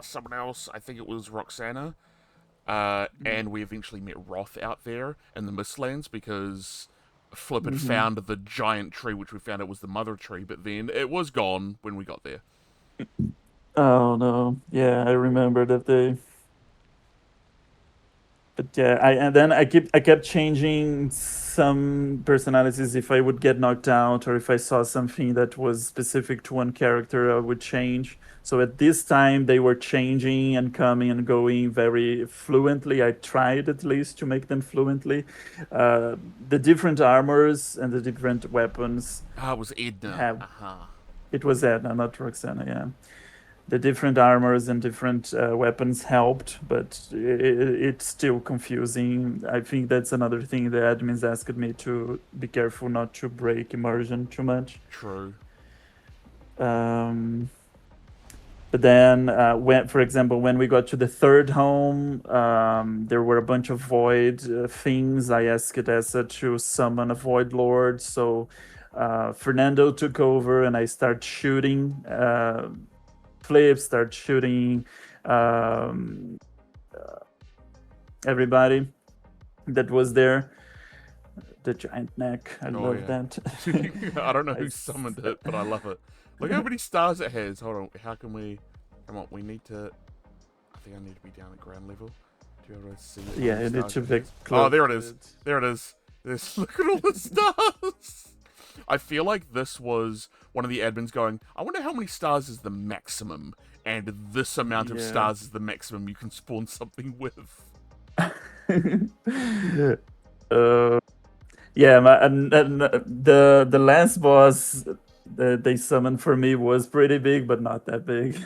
someone else. I think it was Roxana. And we eventually met Roth out there in the Mistlands because Flip had Hmm. found the giant tree, which we found it was the mother tree, but then it was gone when we got there. Oh no, yeah, I remember that day. But yeah, and then I kept changing some personalities. If I would get knocked out or if I saw something that was specific to one character, I would change. So at this time they were changing and coming and going very fluently. I tried at least to make them fluently. The different armors and the different weapons Ah, it was Edna. have. Aha. It was Edna, not Roxana. Yeah, the different armors and different weapons helped, but it's still confusing. I think that's another thing the admins asked me to be careful not to break immersion too much. True. Um, but then, when, for example, when we got to the third home, there were a bunch of void things. I asked Essa to summon a void lord, so Fernando took over, and I start shooting. Flip, start shooting um, everybody that was there. The giant neck, I Oh love yeah. that. I don't know I who s- summoned it, but I love it. Look how many stars it has. Hold on. How can we? Come on. We need to. I think I need to be down at ground level to be able to see how yeah, many you need stars to it be has. Oh, close there it to is. it. There it is. Look at all the stars. I feel like this was one of the admins going, I wonder how many stars is the maximum, and this amount of Yeah. stars is the maximum you can spawn something with. uh, yeah, and the last boss that they summoned for me was pretty big, but not that big.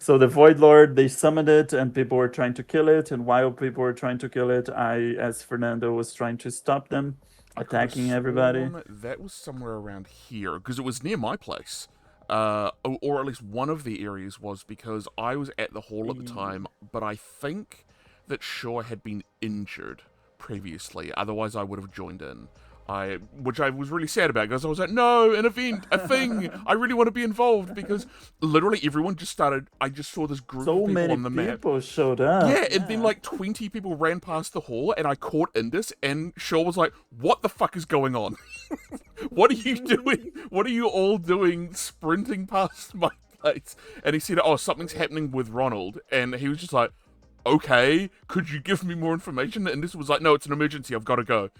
So the Void Lord, they summoned it, and people were trying to kill it. And while people were trying to kill it, I, as Fernando, was trying to stop them, I could have attacking everybody. sworn that was somewhere around here because it was near my place. Or at least one of the areas was because I was at the hall at the time, but I think that Shaw had been injured previously. Otherwise, I would have joined in. Which I was really sad about because I was like, no, an event, a thing. I really want to be involved because literally everyone just started. I just saw this group of So people many on the map. people showed up. Yeah, and then Yeah. like 20 people ran past the hall, and I caught Indus, and Shaw was like, what the fuck is going on? What are you doing? What are you all doing sprinting past my place? And he said, oh, something's happening with Ronald. And he was just like, okay, could you give me more information? And this was like, no, it's an emergency, I've got to go.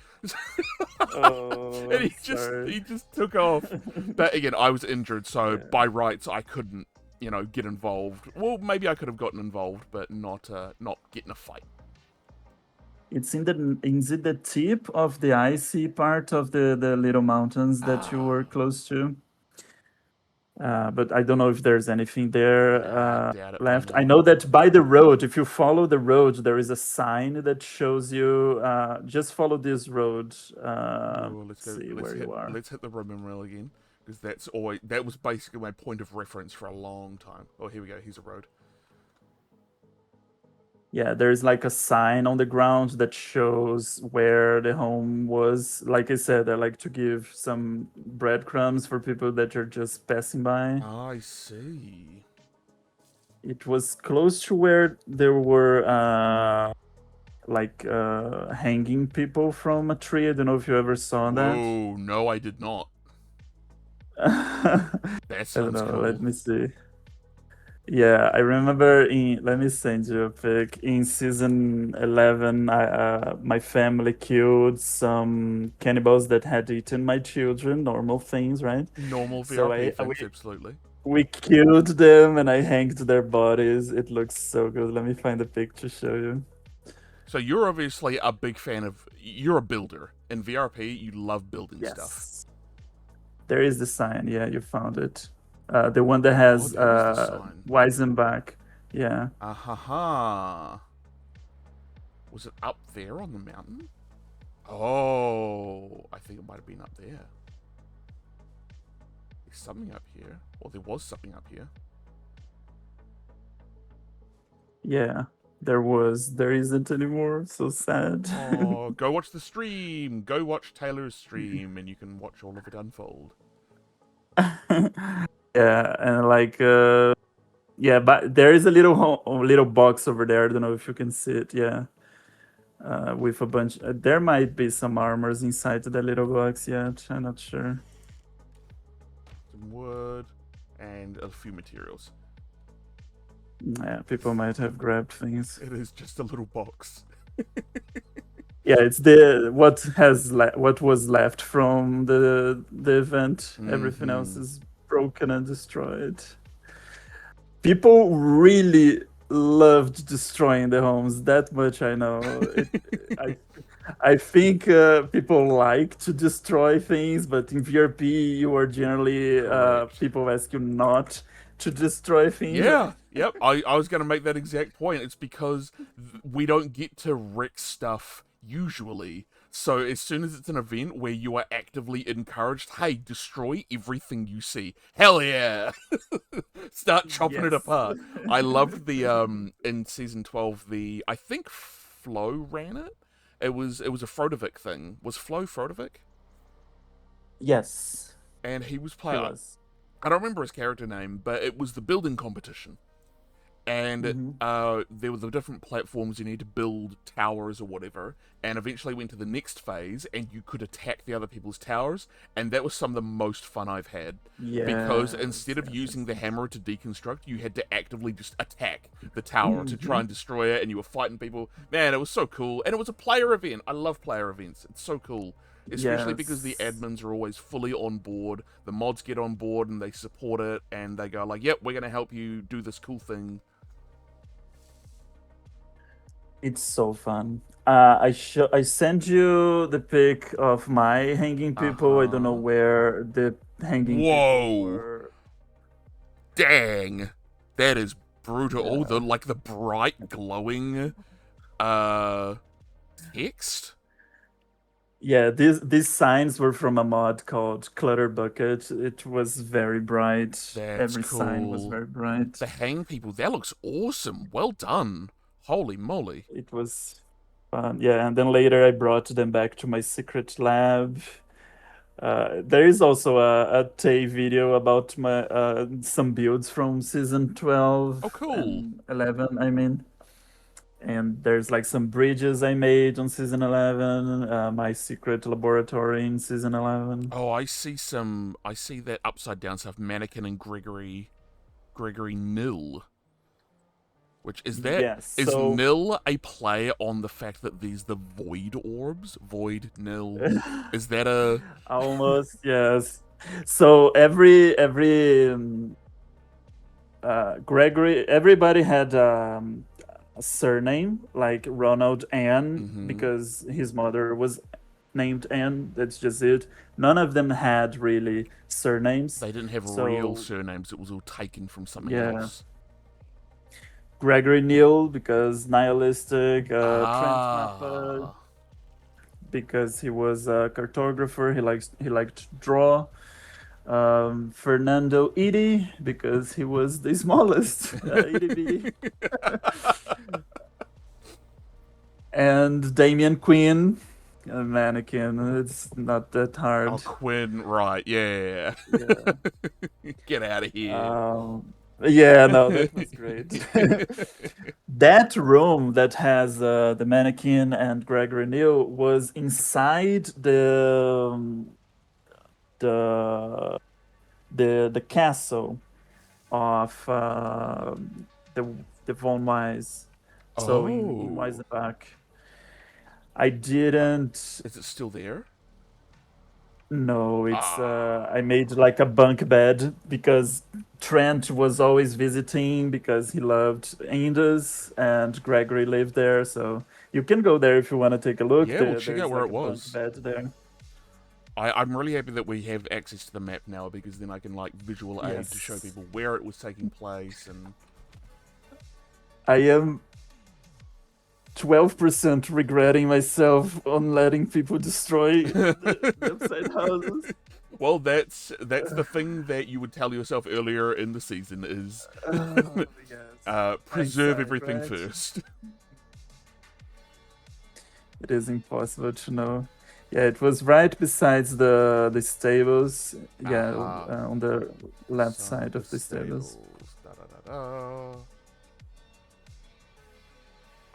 Oh, And I'm sorry. he just took off. But again, I was injured, so Yeah. by rights I couldn't, get involved. Well, maybe I could have gotten involved, but not get in a fight. It's in the is it the tip of the icy part of the little mountains that you were close to? But I don't know if there's anything there Nah, doubt it, left. man. I know that by the road, if you follow the road, there is a sign that shows you just follow this road. Oh, let's go. See where you are. Let's hit the Roman rail again, because that was basically my point of reference for a long time. Oh, here we go. Here's a road. Yeah, there's like a sign on the ground that shows where the home was. Like I said, I like to give some breadcrumbs for people that are just passing by. I see. It was close to where there were hanging people from a tree. I don't know if you ever saw that. Whoa, no, I did not. I That don't sounds know. cool. Let me see. Yeah, I remember let me send you a pic. In season 11, my family killed some cannibals that had eaten my children. Normal things, right? Normal So VRP things, absolutely. we killed them and I hanged their bodies. It looks so good. Let me find a pic to show you. So you're obviously a big fan of. You're a builder. In VRP, you love building stuff. Yes. There is the sign. Yeah, you found it. The one that has there is the sign. Weizenbach. Yeah. Ha. Was it up there on the mountain? Oh, I think it might have been up there. There's something up here. Or there was something up here. Yeah. There was. There isn't anymore. So sad. Oh, go watch the stream. Go watch Taylor's stream, and you can watch all of it unfold. Yeah, and like yeah, but there is a little box over there. I don't know if you can see it. Yeah, with a bunch. There might be some armors inside the little box yet. I'm not sure. Some wood and a few materials. Yeah, people might have grabbed things. It is just a little box. Yeah, it's what was left from the event. Everything else is broken and destroyed. People really loved destroying the homes. That much I know. I think people like to destroy things, but in VRP you are generally people ask you not to destroy things. Yeah, yep. I was going to make that exact point. It's because we don't get to wreck stuff usually. So as soon as it's an event where you are actively encouraged, hey, destroy everything you see. Hell yeah! Start chopping it apart. I loved the in season 12 I think Flo ran it. It was a Frodovic thing. Was Flo Frodovic? Yes. And he was playing. I don't remember his character name, but it was the building competition. And there were the different platforms you need to build towers or whatever, and eventually went to the next phase, and you could attack the other people's towers, and that was some of the most fun I've had. Yeah. Because instead of using the hammer to deconstruct, you had to actively just attack the tower to try and destroy it, and you were fighting people. Man, it was so cool. And it was a player event. I love player events. It's so cool. Especially because the admins are always fully on board, the mods get on board and they support it, and they go like, yep, we're going to help you do this cool thing. It's so fun. I sent you the pic of my hanging people. I don't know where the hanging people were. Dang. That is brutal. Oh, the bright glowing text? Yeah, these signs were from a mod called Clutter Bucket. It was very bright. Every sign was very bright. The hang people, that looks awesome. Well done. Holy moly. It was fun. Yeah, and then later I brought them back to my secret lab. There is also a Tay video about my some builds from season 12. Oh, cool. And 11, I mean. And there's like some bridges I made on season 11, my secret laboratory in season 11. Oh, I see that upside down stuff, Mannequin and Gregory Nil. Which is that? Yes, is Nil a play on the fact that these the void orbs? Void, Nil. Is that a almost, yes. So every Gregory, everybody had a surname like Ronald Ann because his mother was named N. That's just it. None of them had really surnames. They didn't have real So surnames. It was all taken from something yeah, else. Gregory Neal because nihilistic. Trent Mappa Ah. because he was a cartographer. He liked to draw. Fernando Edie because he was the smallest EDB. And Damien Quinn, a mannequin. It's not that hard. Oh, Quinn, right, yeah. Yeah. Get out of here. Yeah, no, that was great. That room that has the mannequin and Gregory Neal was inside the the castle of the the Von Wise. So in Oh. Weisenbach, I didn't. Is it still there? No, it's Ah. I made like a bunk bed because Trent was always visiting because he loved Indus and Gregory lived there. So you can go there if you want to take a look. Yeah, we'll check out There's where like it a bunk was. bed there. I'm really happy that we have access to the map now because then I can like visual aid to show Yes. people where it was taking place and I am 12% regretting myself on letting people destroy the upside houses. well, that's the thing that you would tell yourself earlier in the season is Yes. preserve Hindsight, everything right? first. It is impossible to know. Yeah, it was right besides the stables. Yeah, Aha. on the left Side side of the stables. Da, da, da, da.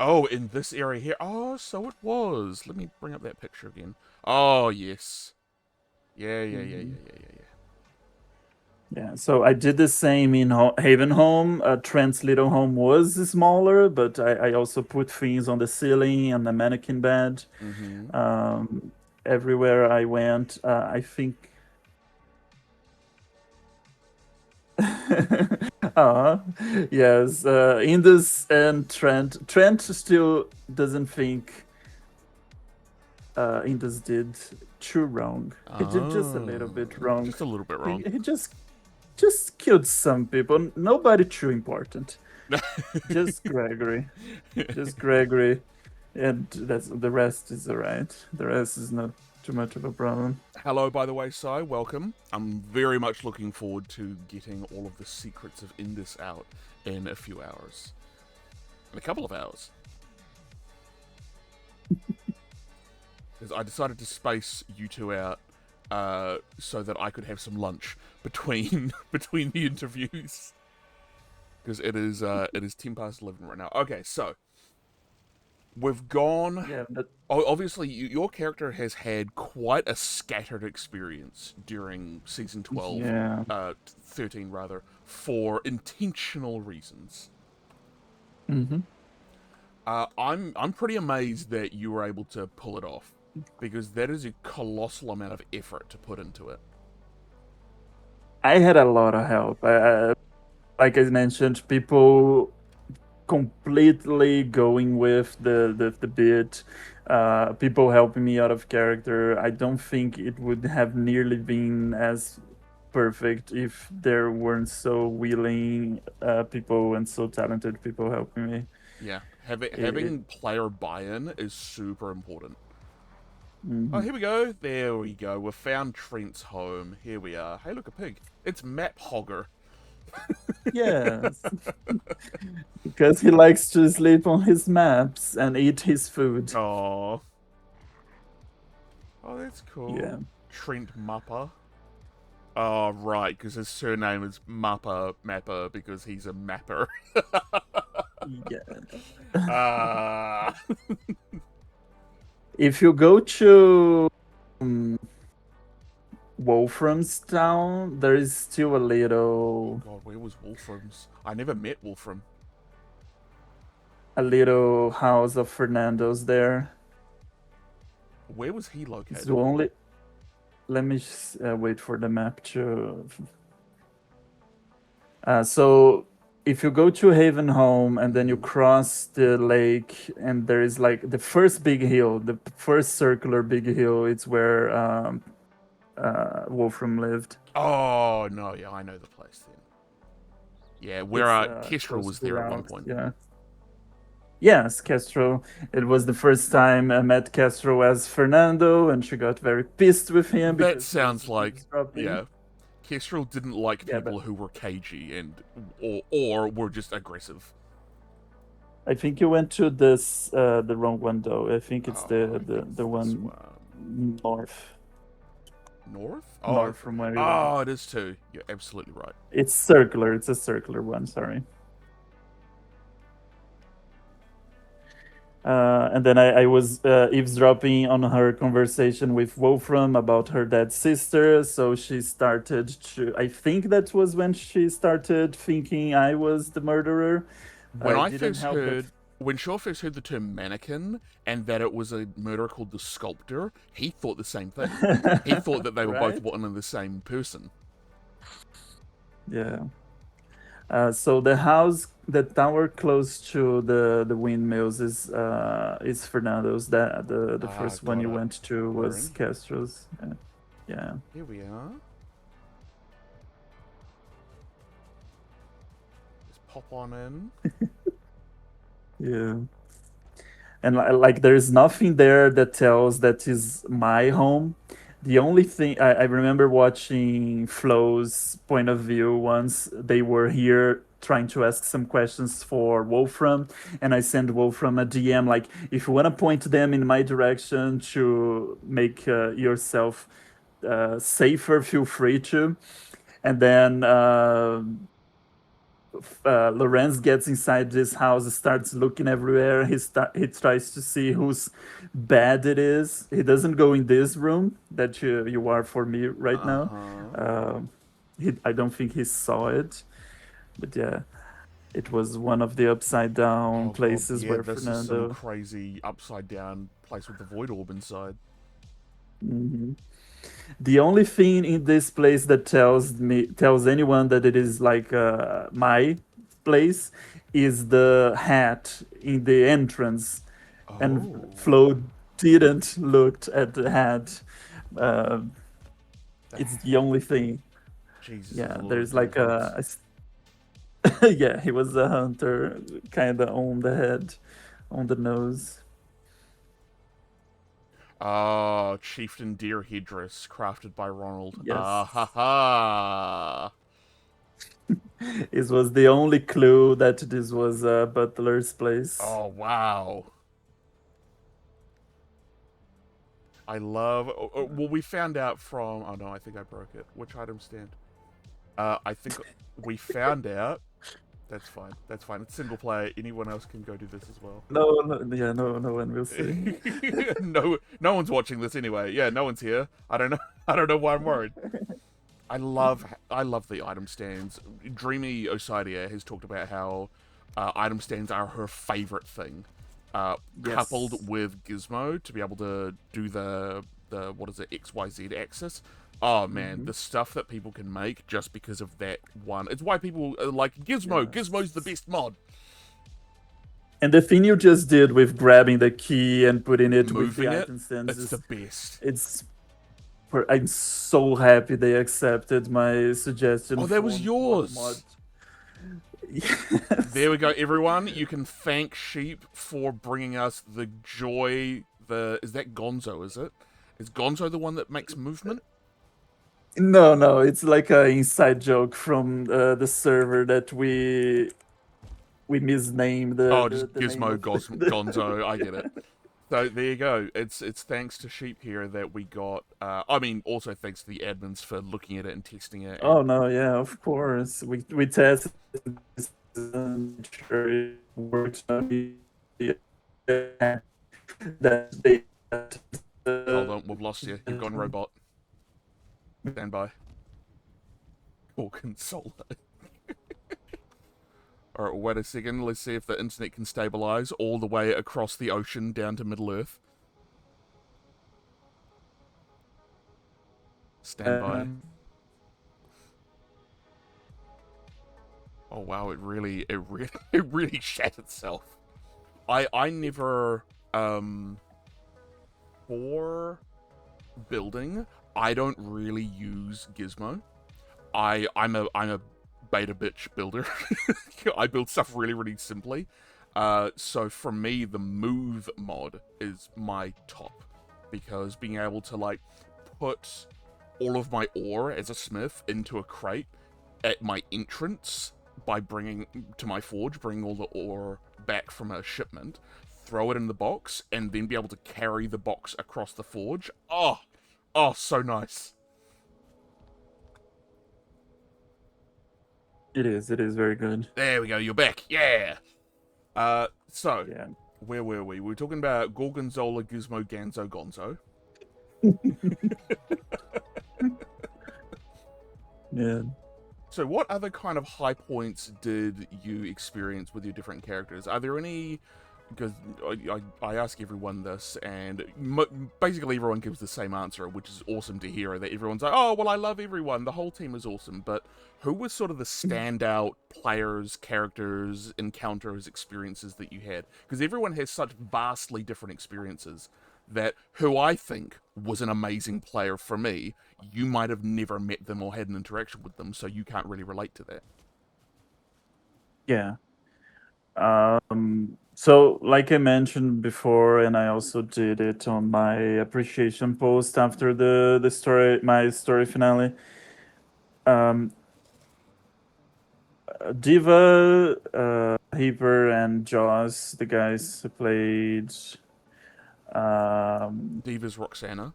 Oh, in this area here. Oh, so it was. Let me bring up that picture again. Oh, yes. Yeah, yeah, yeah, Mhm. yeah, yeah, yeah, yeah. Yeah, so I did the same in Haven Home. Trent's little home was smaller, but I also put things on the ceiling and the mannequin bed. Mm-hmm. Everywhere I went, I think. Yes, Indus and Trent. Trent still doesn't think Indus did too wrong. He did just a little bit wrong. Just a little bit He, wrong. he just killed some people. Nobody too important. Just Gregory. Just Gregory. And the rest is alright. The rest is not too much of a problem. Hello, by the way, Sai. Welcome. I'm very much looking forward to getting all of the secrets of Indus out in a few hours. In a couple of hours. Because I decided to space you two out so that I could have some lunch between between the interviews. Because it is 11 right now. Okay, so we've gone. Yeah, but Obviously, your character has had quite a scattered experience during season 12, yeah. 13 rather, for intentional reasons. Mm-hmm. I'm pretty amazed that you were able to pull it off, because that is a colossal amount of effort to put into it. I had a lot of help. Like I mentioned, people completely going with the bit. People helping me out of character. I don't think it would have nearly been as perfect if there weren't so willing people and so talented people helping me. Yeah, It, having player buy-in is super important. Oh, mhm. here we go. There we go. We've found Trent's home. Here we are. Hey, look, a pig. It's Map Hogger. Yes, because he likes to sleep on his maps and eat his food. Oh. Oh, that's Yeah. cool. Trent Mappa. Oh, right, because his surname is Mappa because he's a mapper. Yeah. Ah. If you go to Wolfram's town, there is still a little God, where was Wolfram's? I never met Wolfram. house of Fernando's there. Where was he It's located? the only. Let me wait for the map to. So if you go to Haven Home and then you cross the lake, and there is like the first big hill, the first circular big hill, it's where Wolfram lived. Oh no, yeah, I know the place then. Yeah, where It's Kestrel close was to there at one Route, point. yeah. Yes, Castro. It was the first time I met Castro as Fernando, and she got very pissed with him That because he sounds was like, eavesdropping. yeah, Kestrel didn't like Yeah, but people who were cagey and or were just aggressive. I think you went to this the wrong one though. I think it's Oh, I think the it's this one one. north North? north from where you went. Oh, it is too. You're absolutely right. It's circular. It's a circular one. Sorry. And then I was eavesdropping on her conversation with Wolfram about her dead sister. So she started to. I think that was when she started thinking I was the murderer. When I I didn't first help but heard, when Shaw first heard the term mannequin and that it was a murderer called the Sculptor, he thought the same thing. He thought that they were both right? one and the same person. Yeah. So the house, the tower close to the windmills is Fernando's. That the Ah, first one got you it. went to We're was in here. Castro's. Yeah. Here we are. Just pop on in. Yeah. And like there's nothing there that tells that is my home. The only thing I remember watching Flo's point of view once they were here trying to ask some questions for Wolfram, and I sent Wolfram a DM like, if you want to point them in my direction to make yourself safer, feel free to. And then Lorenz gets inside this house, starts looking everywhere. He tries to see whose bed it is. He doesn't go in this room that you are for me right now. Uh-huh. I don't think he saw it, but yeah, it was one of the upside down Oh god, places yeah, where this is some Fernando. crazy upside down place with the void orb inside. Mhm. The only thing in this place that tells anyone that it is like my place is the hat in the entrance, and Oh, Flo didn't looked at the hat. Uh, the it's the only thing. Jesus is Yeah, a lot of there's like difference. yeah, he was a hunter, kind of on the head, on the nose. Ah, Chieftain Deer Headdress, crafted by Ronald. Yes, Ah ha ha! it was the only clue that this was Butler's place. Oh wow! I love. Well, we found out from. Oh no, I think I broke it. Which item stand? I think we found out. That's fine. That's fine. It's single player. Anyone else can go do this as well. No, no, yeah, no one will see. No one's watching this anyway. Yeah, no one's here. I don't know. I don't know why I'm worried. I love the item stands. Dreamy Osidia has talked about how item stands are her favorite thing. Yes. Coupled with Gizmo to be able to do the what is it, XYZ axis. Oh man, Hmm. the stuff that people can make just because of that one. It's why people are like Gizmo. Gizmo's the Yes. best mod. And the thing you just did with grabbing the key and putting it with the Moving it, item stands it's the is best. it's I'm so happy they accepted my suggestion Oh, that for was the mod. yours. Yes. There we go, everyone. You can thank Sheep for bringing us the joy. Is that Gonzo? Is it? Is Gonzo the one that makes movement? No, no, it's like an inside joke from the server that we misnamed Oh, just the name Gizmo of the Gonzo. I get it. So there you go. It's thanks to Sheep here that we got. I mean, also thanks to the admins for looking at it and testing it. And Oh no, yeah, of course. We tested this and sure it works. That they hold on, we've lost you. You've gone robot. Stand by. Or console. Alright, wait a second. Let's see if the internet can stabilize all the way across the ocean down to Middle Earth. Stand by. Oh wow, it really shat itself. I never for building, I don't really use Gizmo. I'm a beta bitch builder. I build stuff really simply. So for me, the move mod is my top, because being able to like put all of my ore as a smith into a crate at my entrance by bringing to my forge, bringing all the ore back from a shipment, throw it in the box, and then be able to carry the box across the forge. Oh, so nice. It is. It is very good. There we go. You're back. Yeah. So Yeah. where were we? We were talking about Gorgonzola, Gizmo, Ganzo, Gonzo. Yeah. So, what other kind of high points did you experience with your different characters? Are there any? Because I ask everyone this, and basically everyone gives the same answer, which is awesome to hear. That everyone's like, "Oh, well, I love everyone. The whole team is awesome." But who was sort of the standout players, characters, encounters, experiences that you had? Because everyone has such vastly different experiences. That who I think was an amazing player for me, you might have never met them or had an interaction with them, so you can't really relate to that. Yeah. So, like I mentioned before, and I also did it on my appreciation post after the story, my story finale. Um, Diva, Heaper, and Jaws, the guys who played. Diva's Roxana.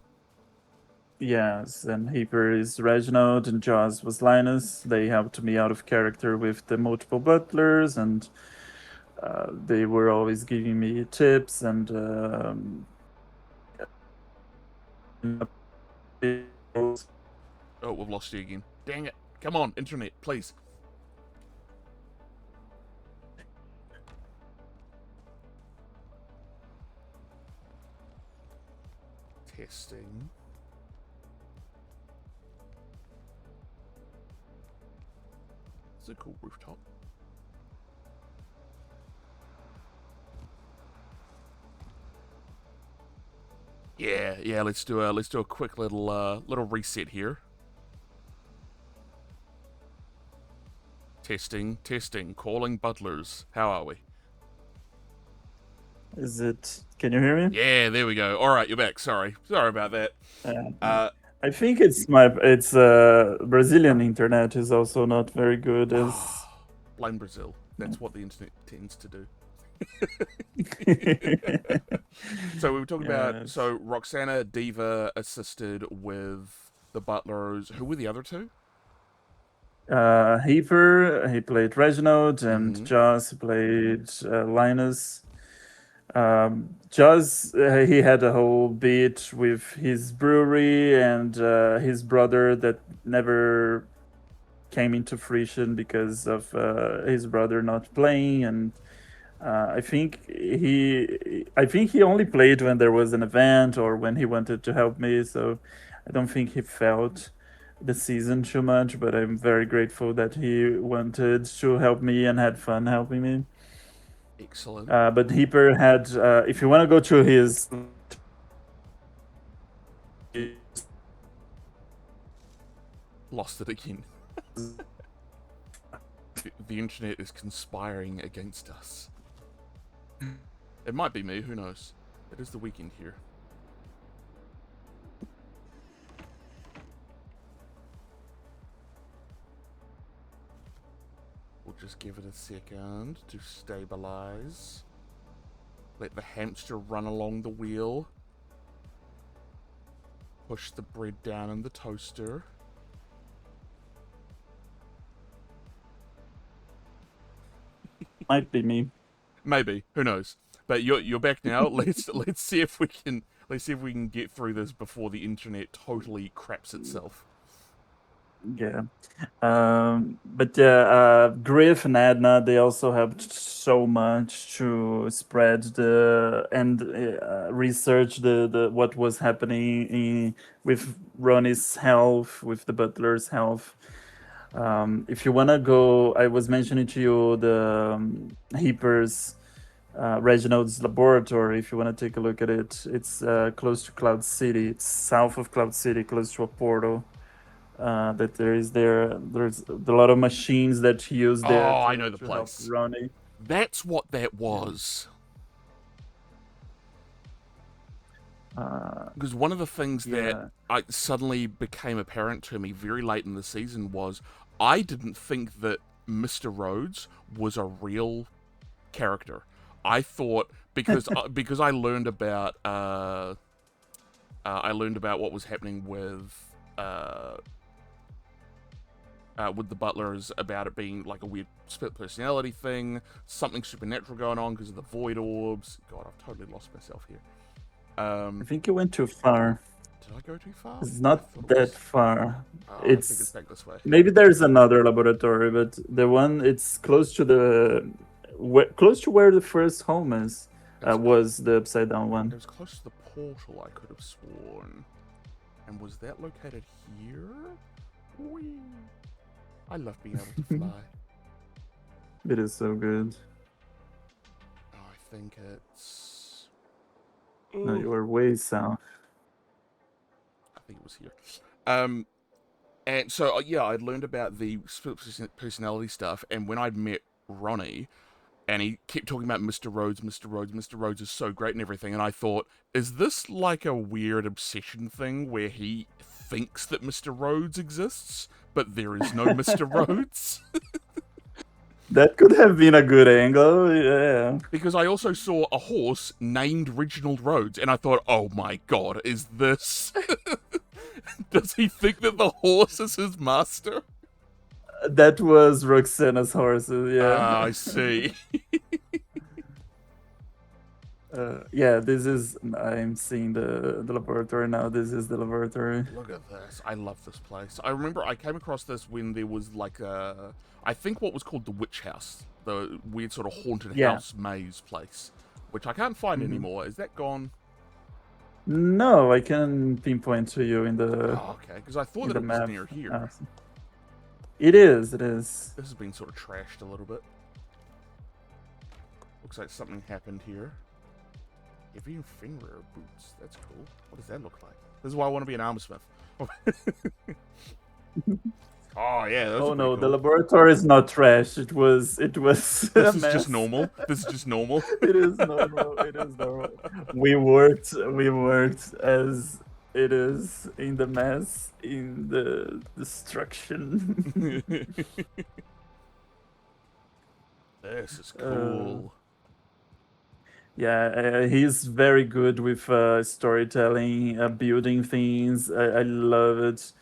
Yes, and Heaper is Reginald, and Jaws was Linus. They helped me out of character with the multiple butlers, and they were always giving me tips and. Oh, we've lost you again. Dang it. Come on, internet, please. Testing. It's a cool rooftop. Yeah. Let's do a quick little reset here. Testing. Calling butlers. How are we? Is it? Can you hear me? Yeah, there we go. All right, you're back. Sorry about that. I think it's Brazilian internet is also not very good as. Blame Brazil. That's what the internet tends to do. So we were talking about, so Roxana Diva assisted with the butlers. Who were the other two? Heaper, he played Reginald, and Joss played Linus. Joss, he had a whole bit with his brewery and his brother that never came into fruition because of his brother not playing, and I think he only played when there was an event or when he wanted to help me. So I don't think he felt the season too much, but I'm very grateful that he wanted to help me and had fun helping me. Excellent. But Heaper had, if you want to go to his. Lost it again. The internet is conspiring against us. It might be me, who knows? It is the weekend here. We'll just give it a second to stabilize. Let the hamster run along the wheel. Push the bread down in the toaster. Might be me. Maybe, who knows? But you're back now. Let's see if we can get through this before the internet totally craps itself. Yeah. But yeah, Griff and Adna, they also helped so much to spread the and research the what was happening with Ronnie's health, with the butler's health. If you wanna go, I was mentioning to you the Heapers, Reginald's laboratory. If you wanna take a look at it, it's close to Cloud City. It's south of Cloud City, close to a portal. That there is there. There's a lot of machines that he used there Oh, I know the to help place. Ronnie. That's what that was. Because one of the things that suddenly became apparent to me very late in the season was I didn't think that Mr. Rhodes was a real character. I thought because I learned about what was happening with the butlers, about it being like a weird split personality thing, something supernatural going on because of the void orbs. God, I've totally lost myself here. I think you went too far. Did I go too far? It's not that far. Oh, I think it's back this way. Maybe there's another laboratory, but the one it's close to close to where the first home is. Was the upside down one. It was close to the portal, I could have sworn. And was that located here? Whee! I love being able to fly. It is so good. Oh, I think it's... No, you were way south. I think it was here. And so, yeah, I'd learned about the split personality stuff, and when I'd met Ronnie, and he kept talking about Mr. Rhodes, Mr. Rhodes, Mr. Rhodes is so great and everything, and I thought, is this like a weird obsession thing where he thinks that Mr. Rhodes exists, but there is no Mr. Rhodes? That could have been a good angle, yeah. Because I also saw a horse named Reginald Rhodes, and I thought, oh my god, is this... Does he think that the horse is his master? That was Roxana's horses, yeah. Ah, I see. Yeah, this is... I'm seeing the laboratory now. This is the laboratory. Look at this. I love this place. I remember I came across this when there was like a... I think what was called the Witch House. The weird sort of haunted house maze place. Which I can't find anymore. Is that gone? No, I can pinpoint to you in the... Oh, okay. Because I thought that it was near here. It is, it is. This has been sort of trashed a little bit. Looks like something happened here. Heavy finger boots. That's cool. What does that look like? This is why I want to be an armorsmith. Oh yeah. Those Oh no, cool. the laboratory is not trash. It was. This is just normal. This is just normal. It is normal. It is normal. We worked as it is in the mess, in the destruction. This is cool. Yeah, he's very good with storytelling, building things. I love it.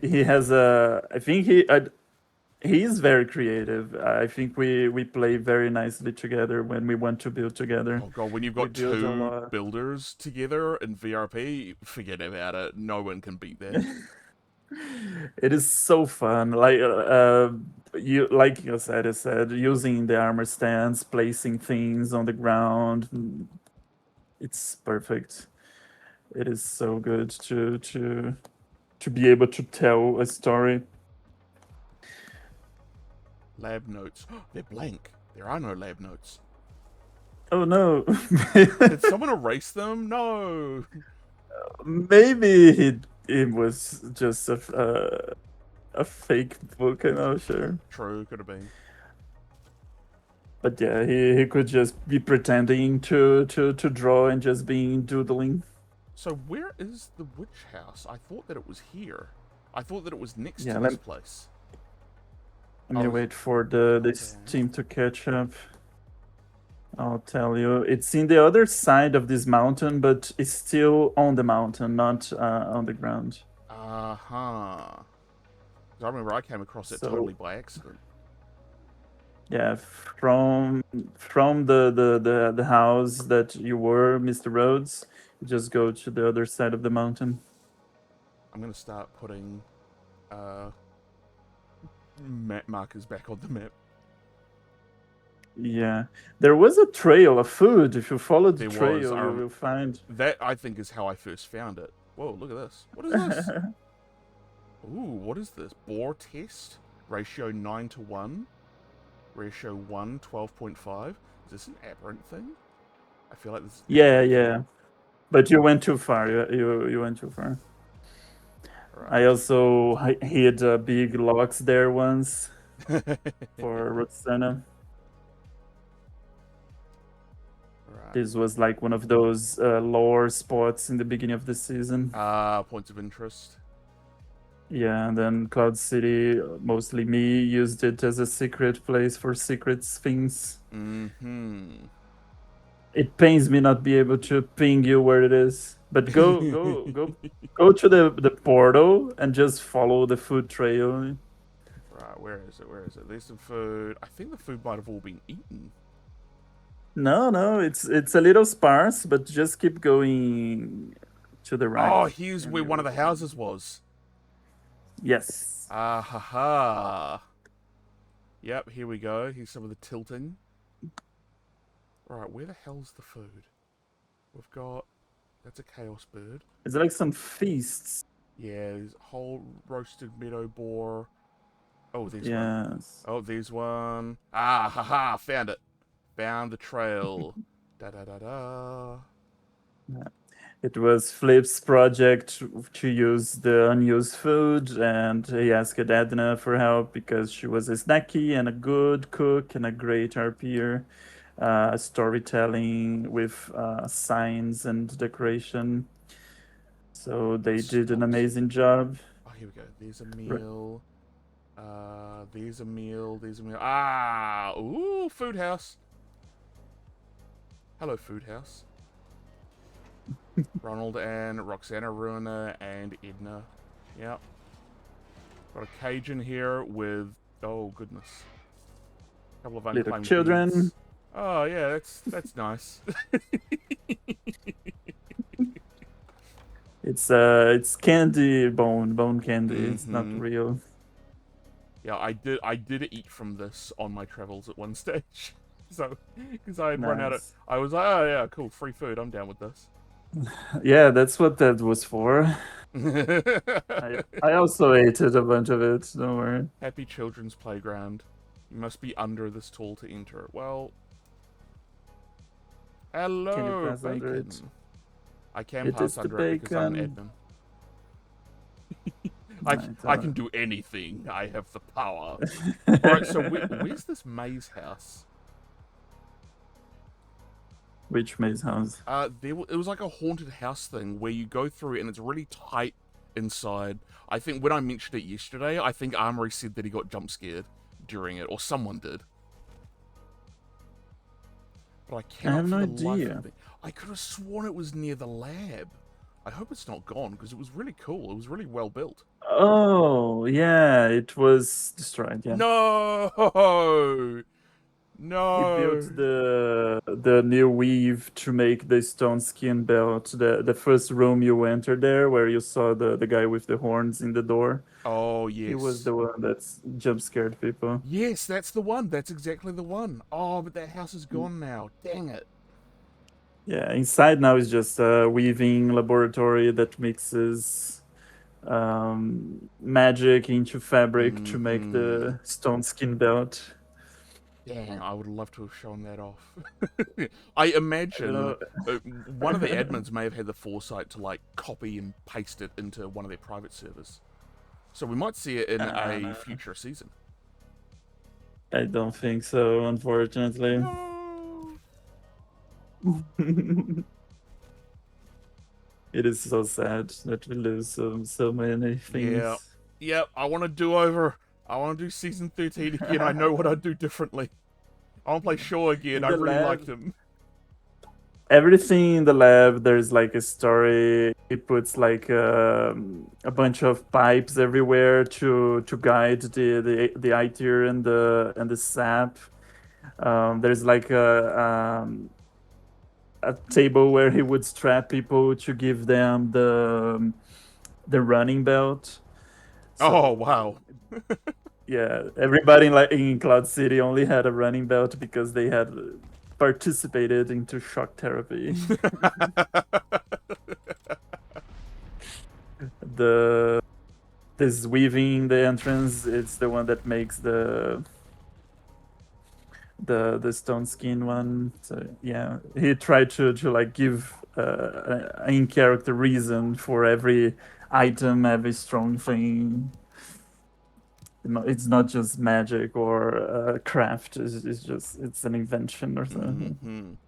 He has a. I think he is very creative. I think we play very nicely together when we want to build together. Oh god, when you've got two builders together in VRP, forget about it. No one can beat that. It is so fun. Like you said, using the armor stands, placing things on the ground. It's perfect. It is so good to be able to tell a story. Lab notes. They're blank. There are no lab notes. Oh no. Did someone erase them? No. Maybe it was just a fake book, I'm not sure. True, could have been. But yeah, he could just be pretending to draw and just being doodling. So where is the witch house? I thought that it was here. I thought that it was next to this place. Let me wait for this team to catch up. I'll tell you. It's in the other side of this mountain, but it's still on the mountain, not on the ground. Uh-huh. I remember I came across it totally by accident. Yeah, from the house that you were, Mr. Rhodes, you just go to the other side of the mountain. I'm gonna start putting map markers back on the map. Yeah, there was a trail of food. If you follow the trail, you will find. That I think is how I first found it. Whoa, look at this. What is this? Ooh, what is this? Boar test? Ratio 9 to 1. Ratio 1, 12.5. Is this an aberrant thing? I feel like this is an Yeah, aberrant yeah. But you went too far. You went too far. thing. I also hid big locks there once Right. for Roxana. Right. This was like one of those lore spots in the beginning of the season. Points of interest. Yeah, and then Cloud City, mostly me, used it as a secret place for secret things. Mm-hmm. It pains me not be able to ping you where it is. But go to the portal and just follow the food trail. Right, where is it? Where is it? There's some food. I think the food might have all been eaten. No, it's a little sparse, but just keep going to the right. Oh, here's and where you one of the will- houses was. Yes. Ah, ha, ha. Yep, here we go. Here's some of the tilting. Right, where the hell's the food? We've got... That's a chaos bird. It's like some feasts. Yeah, there's whole roasted meadow boar. Oh, there's one. Yes. Oh, there's one. Ah, ha, ha. Found it. Found the trail. Da-da-da-da. It was Flip's project to use the unused food, and he asked Edna for help because she was a snacky and a good cook and a great RPer. Storytelling with signs and decoration. So they did an amazing job. Oh, here we go. There's a meal. There's a meal. There's a meal. Ah! Ooh, food house. Hello, food house. Ronald and Roxana Ruiner and Edna. Yep. Got a cage in here with... Oh, goodness. A couple of Little unclaimed children. beads. Oh, yeah, that's nice. It's candy, bone candy. It's not Mhm. real. Yeah, I did eat from this on my travels at one stage. So, because I had run out of... Nice. I was like, oh, yeah, cool, free food. I'm down with this. Yeah, that's what that was for. I also ate it, a bunch of it. Don't worry. Happy Children's Playground. You must be under this tall to enter it. Well... Hello, Can you pass under bacon. it? I can It pass is the under it because I'm bacon. Edmund. Right, I can do anything. I have the power. Alright, so where's this maze house? Which maze house? It was like a haunted house thing where you go through and it's really tight inside. I think when I mentioned it yesterday, I think Armory said that he got jump scared during it, or someone did. But I cannot have no for the life idea. of me. I could have sworn it was near the lab. I hope it's not gone because it was really cool. It was really well built. Oh, yeah, it was destroyed. Yeah. No! No! He built the new weave to make the stone skin belt. The first room you enter there, where you saw the guy with the horns in the door. Oh, yes. He was the one that's jump scared people. Yes, that's the one. That's exactly the one. Oh, but that house is gone now. Dang it. Yeah, inside now is just a weaving laboratory that mixes magic into fabric to make the stone skin belt. Dang, I would love to have shown that off. I imagine one of the admins may have had the foresight to like copy and paste it into one of their private servers. So we might see it in a future season. I don't think so, unfortunately. No! It is so sad that we lose so many things. Yeah. Yep, I want to do over. I want to do season 13 again. I know what I'd do differently. I want to play Shaw again. I really liked him. Everything in the lab, there's like a story. He puts like a bunch of pipes everywhere to guide the ITIR and the SAP. There's like a table where he would strap people to give them the running belt. So, oh wow! Yeah, everybody in Cloud City only had a running belt because they had participated into shock therapy. the this weaving the entrance. It's the one that makes the stone skin one. So yeah, he tried to like give an in character reason for every item, every strong thing. It's not just magic or craft. It's just it's an invention or something.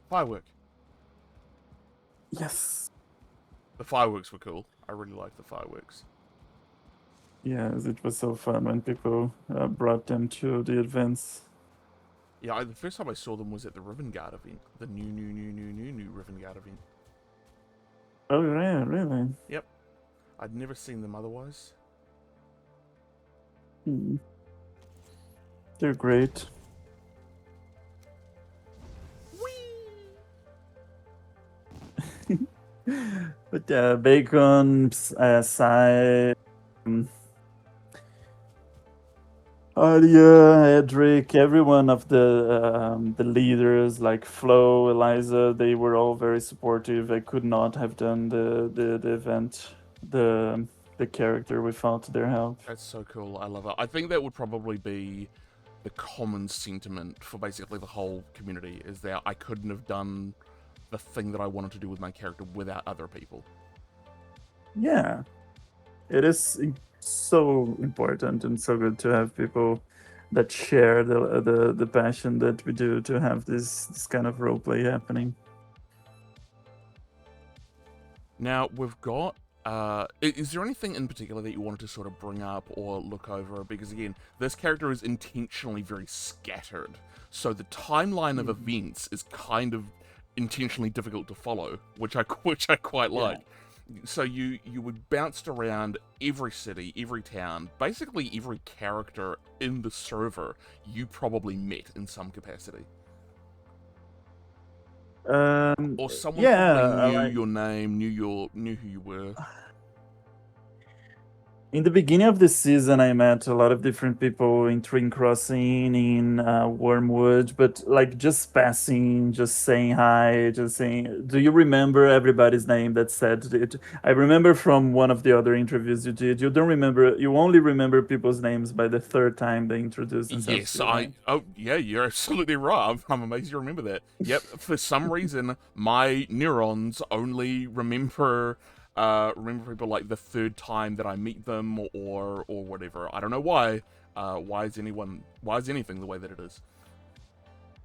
Firework. Yes. The fireworks were cool. I really liked the fireworks. Yes, it was so fun when people brought them to the events. Yeah, the first time I saw them was at the Riven Guard event. The new Riven Guard event. Oh yeah, really? Yep. I'd never seen them otherwise. Hmm. They're great. But yeah, Bacon, Sai, Aria, Edric, every one of the leaders like Flo, Eliza, they were all very supportive. I could not have done the event, the character without their help. That's so cool. I love it. I think that would probably be the common sentiment for basically the whole community, is that I couldn't have done the thing that I wanted to do with my character without other people. Yeah, it is so important and so good to have people that share the passion that we do to have this kind of roleplay happening. Now, we've got... is there anything in particular that you wanted to sort of bring up or look over? Because, again, this character is intentionally very scattered. So the timeline of events is kind of intentionally difficult to follow, which I quite like. So you would bounced around every city, every town, basically every character in the server you probably met in some capacity. Or someone probably knew your name, knew who you were. In the beginning of the season, I met a lot of different people in Twin Crossing, in Wormwood, but like just passing, just saying hi, just saying. Do you remember everybody's name that said it? I remember from one of the other interviews you did. You don't remember. You only remember people's names by the third time they introduce themselves. Yes, to you, right? Oh, yeah, you're absolutely right. I'm amazed you remember that. Yep, for some reason, my neurons only remember people like the third time that I meet them or whatever. I don't know why. Why is anything the way that it is?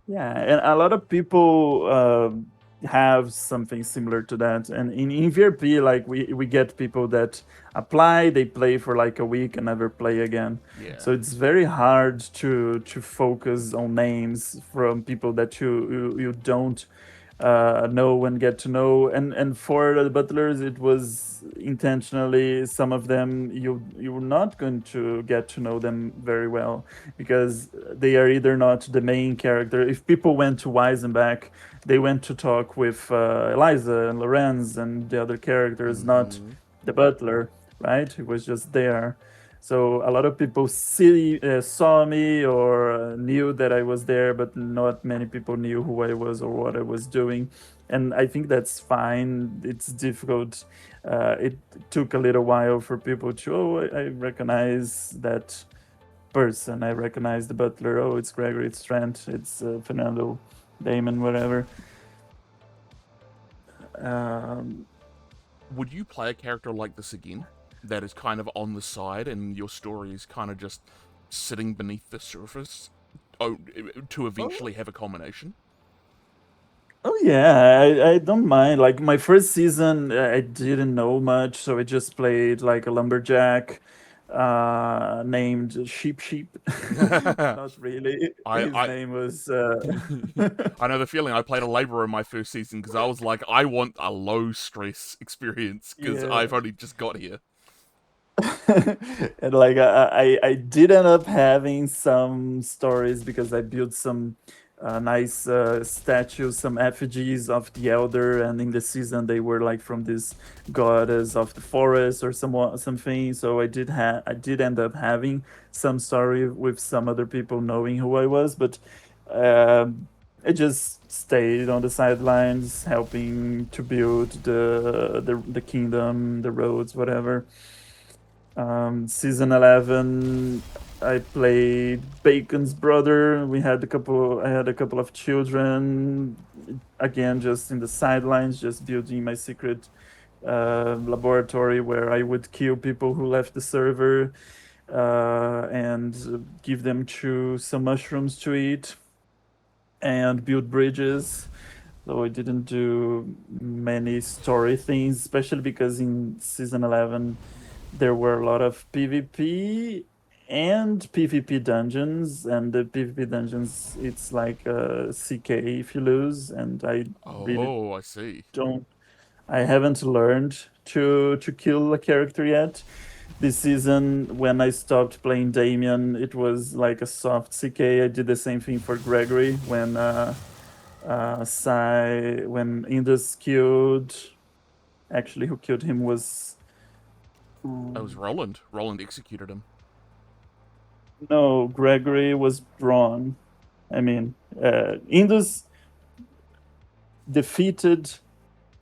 Yeah, and a lot of people have something similar to that. And in VRP, like we get people that apply, they play for like a week and never play again. Yeah. So it's very hard to focus on names from people that you don't know and get to know. And for the butlers, it was intentionally some of them you were not going to get to know them very well because they are either not the main character. If people went to Weisenbach, they went to talk with Eliza and Lorenz and the other characters, not the butler, right? He was just there. So a lot of people saw me or knew that I was there, but not many people knew who I was or what I was doing. And I think that's fine. It's difficult. It took a little while for people to, I recognize that person. I recognize the butler. Oh, it's Gregory, it's Trent, it's Fernando, Damon, whatever. Would you play a character like this again? That is kind of on the side and your story is kind of just sitting beneath the surface to eventually have a culmination? Oh yeah, I don't mind. Like my first season, I didn't know much, so I just played like a lumberjack named Sheep. Not really. His name was. I know the feeling. I played a laborer in my first season because I was like, I want a low stress experience because I've only just got here. And like I did end up having some stories because I built some nice statues, some effigies of the elder, and in the season they were like from this goddess of the forest or something. So I did end up having some story with some other people knowing who I was, but I just stayed on the sidelines, helping to build the kingdom, the roads, whatever. Season 11, I played Bacon's brother. I had a couple of children. Again, just in the sidelines, just building my secret laboratory where I would kill people who left the server and give them some mushrooms to eat and build bridges. So I didn't do many story things, especially because in season 11 there were a lot of PvP and PvP dungeons, and the PvP dungeons it's like a CK if you lose, and I really Oh, I see. don't. I haven't learned to kill a character yet. This season, when I stopped playing Damien, it was like a soft CK. I did the same thing for Gregory when Indus killed. Actually, who killed him was It was Roland. Roland executed him. no, Gregory was Braun. I mean, Indus defeated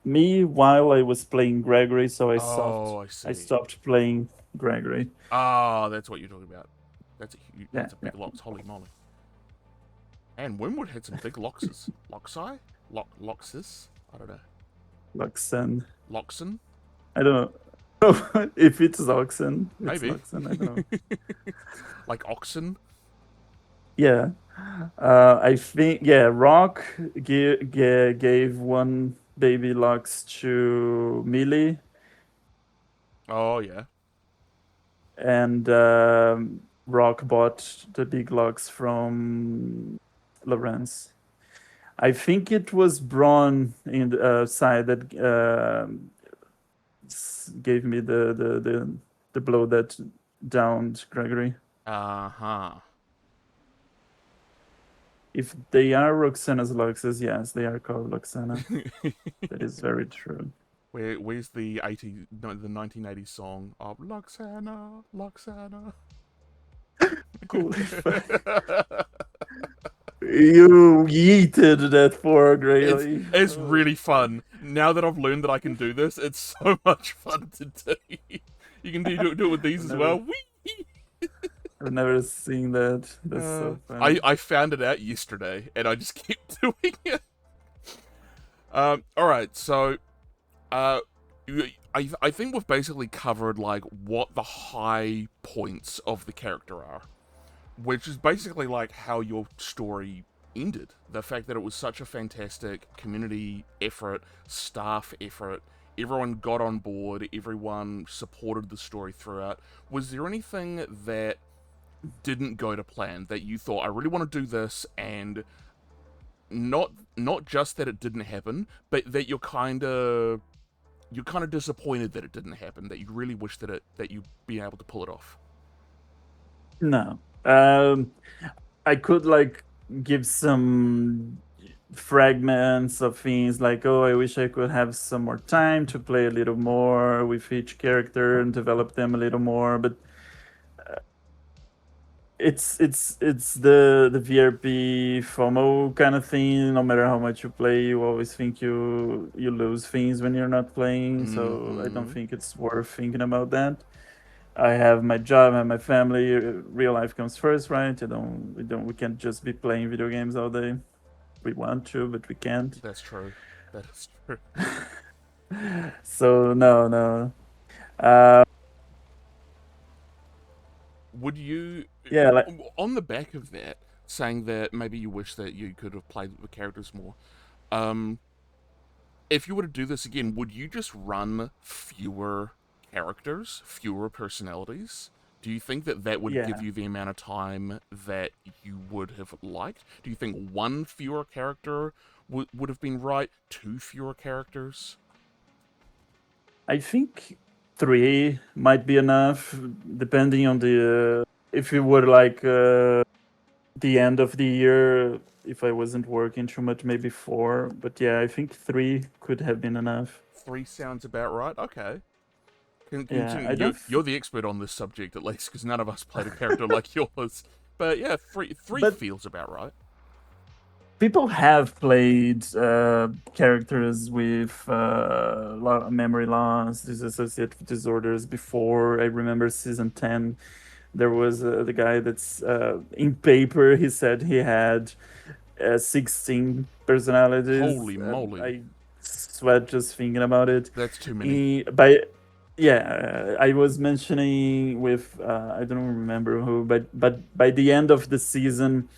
me while I was playing Gregory, so Oh, I see. I stopped playing Gregory. Ah, that's what you're talking about. That's a huge, Yeah, that's a big lox. Holy moly! And Winwood had some big loxes. Loxi? Loxes? I don't know. Luxen. Loxon? I don't know if it's Oxen. It's Maybe. Luxen. I don't know. Like oxen? Yeah, I think Rock gave one baby Lux to Millie, Oh, yeah. and Rock bought the big Lux from Lawrence. I think it was Braun in the side that gave me the blow that downed Gregory. Uh-huh. If they are Roxana's Luxes, yes, they are called Luxana. That is very true. Where's the 1980s song of Luxana, Luxana? Holy fuck. You yeeted that poor Grayley. It's really fun. Now that I've learned that I can do this, it's so much fun to do. You can do it with these as well. Whee! I've never seen that. That's so funny. I found it out yesterday, and I just keep doing it. All right, so I think we've basically covered like what the high points of the character are, which is basically like how your story ended. The fact that it was such a fantastic community effort, staff effort, everyone got on board, everyone supported the story throughout. Was there anything that didn't go to plan that you thought, I really want to do this, and not just that it didn't happen, but that you're kind of disappointed that it didn't happen, that you really wish that you'd be able to pull it off? No. I could like give some fragments of things like, oh, I wish I could have some more time to play a little more with each character and develop them a little more, but it's the VRP FOMO kind of thing. No matter how much you play, you always think you lose things when you're not playing. So I don't think it's worth thinking about that. I have my job, I have my family. Real life comes first, right? We can't just be playing video games all day. We want to, but we can't. That's true. That is true. So no. Would you... Yeah, like on the back of that, saying that maybe you wish that you could have played with the characters more, if you were to do this again, would you just run fewer characters, fewer personalities? Do you think that would give you the amount of time that you would have liked? Do you think one fewer character would have been right? Two fewer characters? I think 3 might be enough, depending on the if it were like the end of the year. If I wasn't working too much, maybe 4. But yeah, I think 3 could have been enough. 3 sounds about right. Okay. You're the expert on this subject, at least, because none of us played a character like yours. But yeah, three feels about right. people have played characters with memory loss, dissociative disorders before. I remember season 10. There was the guy that's in paper. He said he had 16 personalities. Holy moly. I sweat just thinking about it. That's too many. I was mentioning with I don't remember who, but by the end of the season,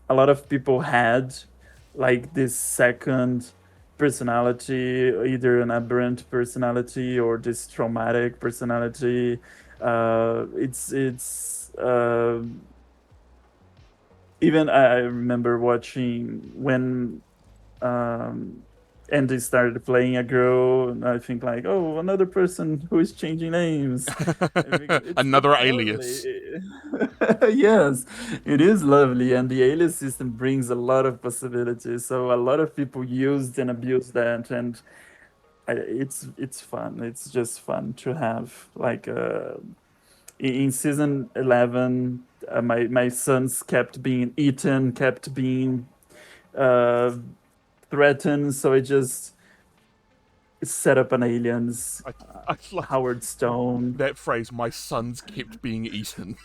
a lot of people had like this second personality, either an aberrant personality or this traumatic personality. It's even I remember watching when um, Andy started playing a girl, and I think like, oh, another person who is changing names. Another It's alias. lovely. Yes, it is lovely, and the alias system brings a lot of possibilities. So a lot of people used and abused that, and it's fun. It's just fun to have like in season 11. My sons kept being eaten, kept being uh, threatened, so I just set up an aliens I like Howard Stone. that phrase, my sons kept being eaten.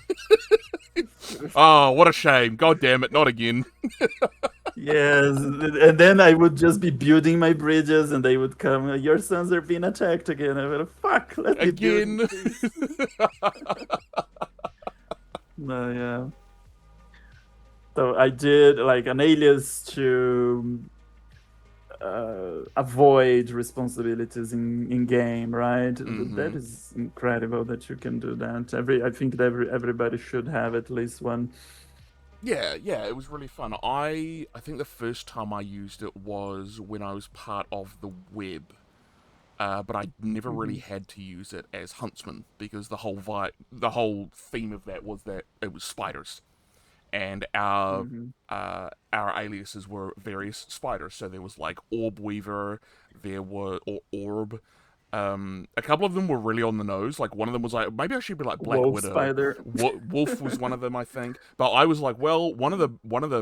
Oh, what a shame. God damn it, not again. Yes, and then I would just be building my bridges, and they would come. Your sons are being attacked again. I would fuck. Let me build. Again. No, yeah. So I did like an alias to avoid responsibilities in game, right? That is incredible that you can do that. I think that everybody should have at least one. Yeah, it was really fun. I think the first time I used it was when I was part of the web. But I never really had to use it as huntsman because the whole theme of that was that it was spiders, and our aliases were various spiders. So there was like Orb Weaver, or Orb. A couple of them were really on the nose. Like one of them was like, maybe I should be like Black Wolf Widow. spider. Wolf was one of them, I think. But I was like, well, one of the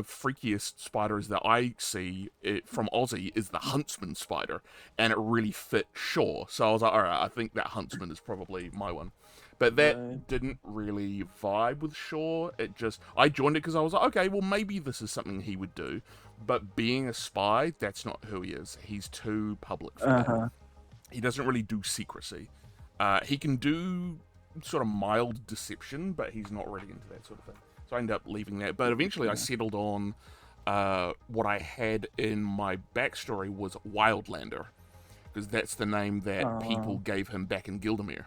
freakiest spiders that I see from Aussie is the Huntsman spider, and it really fit Shaw. So I was like, all right, I think that Huntsman is probably my one. But that Right. didn't really vibe with Shaw. I joined it because I was like, okay, well maybe this is something he would do. But being a spy, that's not who he is. He's too public for that. Uh-huh. He doesn't really do secrecy. He can do sort of mild deception, but he's not really into that sort of thing. So I ended up leaving that. But eventually I settled on what I had in my backstory was Wildlander, because that's the name that people gave him back in Gildemere.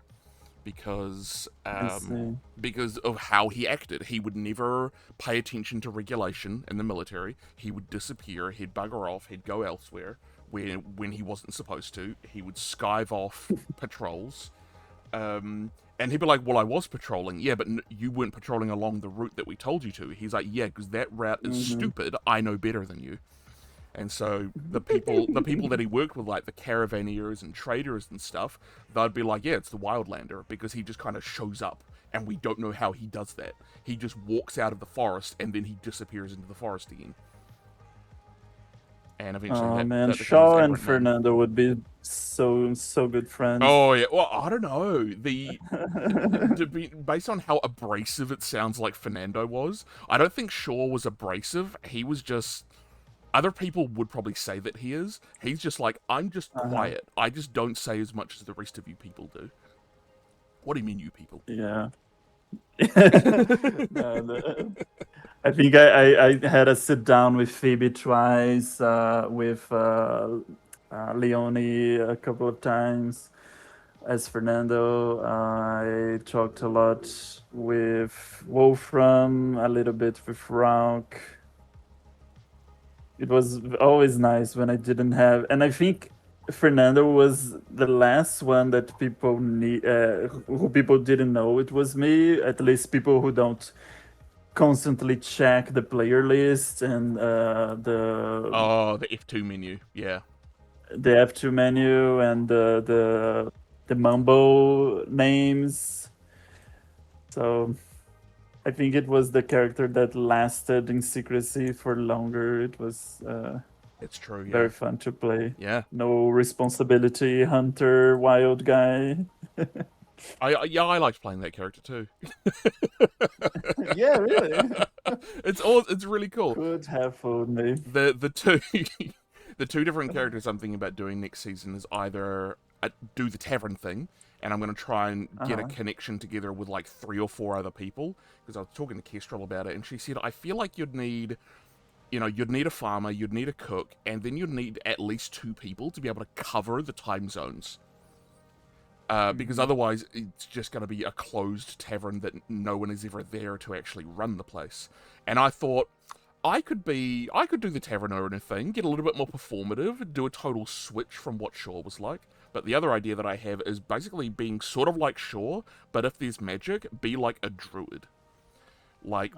Because I see. because of how he acted. He would never pay attention to regulation in the military. He would disappear. He'd bugger off. He'd go elsewhere when he wasn't supposed to. He would skive off patrols. And he'd be like, well, I was patrolling. Yeah, but you weren't patrolling along the route that we told you to. He's like, yeah, because that route is stupid. I know better than you. And so the people that he worked with, like the caravaneers and traders and stuff, they'd be like, yeah, it's the Wildlander, because he just kind of shows up, and we don't know how he does that. He just walks out of the forest, and then he disappears into the forest again. And eventually Oh that man, becomes his Shaw and aberrant name. Fernando would be so good friends. Oh yeah, well I don't know. Based on how abrasive it sounds like Fernando was, I don't think Shaw was abrasive. He was just. Other people would probably say that he is. He's just like, I'm just quiet. I just don't say as much as the rest of you people do. What do you mean, you people? Yeah. No, I think I had a sit down with Phoebe twice, with Leone a couple of times. As Fernando, I talked a lot with Wolfram, a little bit with Rauk. It was always nice when I didn't have, and I think Fernando was the last one that people need, who people didn't know it was me. At least people who don't constantly check the player list and Oh, the F2 menu. Yeah. the F2 menu and the Mumbo names. So I think it was the character that lasted in secrecy for longer. It was It's true, yeah. very fun to play. Yeah. No responsibility, hunter, wild guy. I liked playing that character too. Yeah, really. It's really cool. Could have fooled me. The two the two different characters I'm thinking about doing next season is either do the tavern thing, and I'm going to try and get a connection together with like 3 or 4 other people, because I was talking to Kestrel about it, and she said I feel like you'd need a farmer, you'd need a cook, and then you'd need at least 2 people to be able to cover the time zones. Because otherwise it's just going to be a closed tavern that no one is ever there to actually run the place. And I thought I could do the tavern owner thing, get a little bit more performative, do a total switch from what Shaw was like. But the other idea that I have is basically being sort of like Shaw, but if there's magic, be like a druid. Like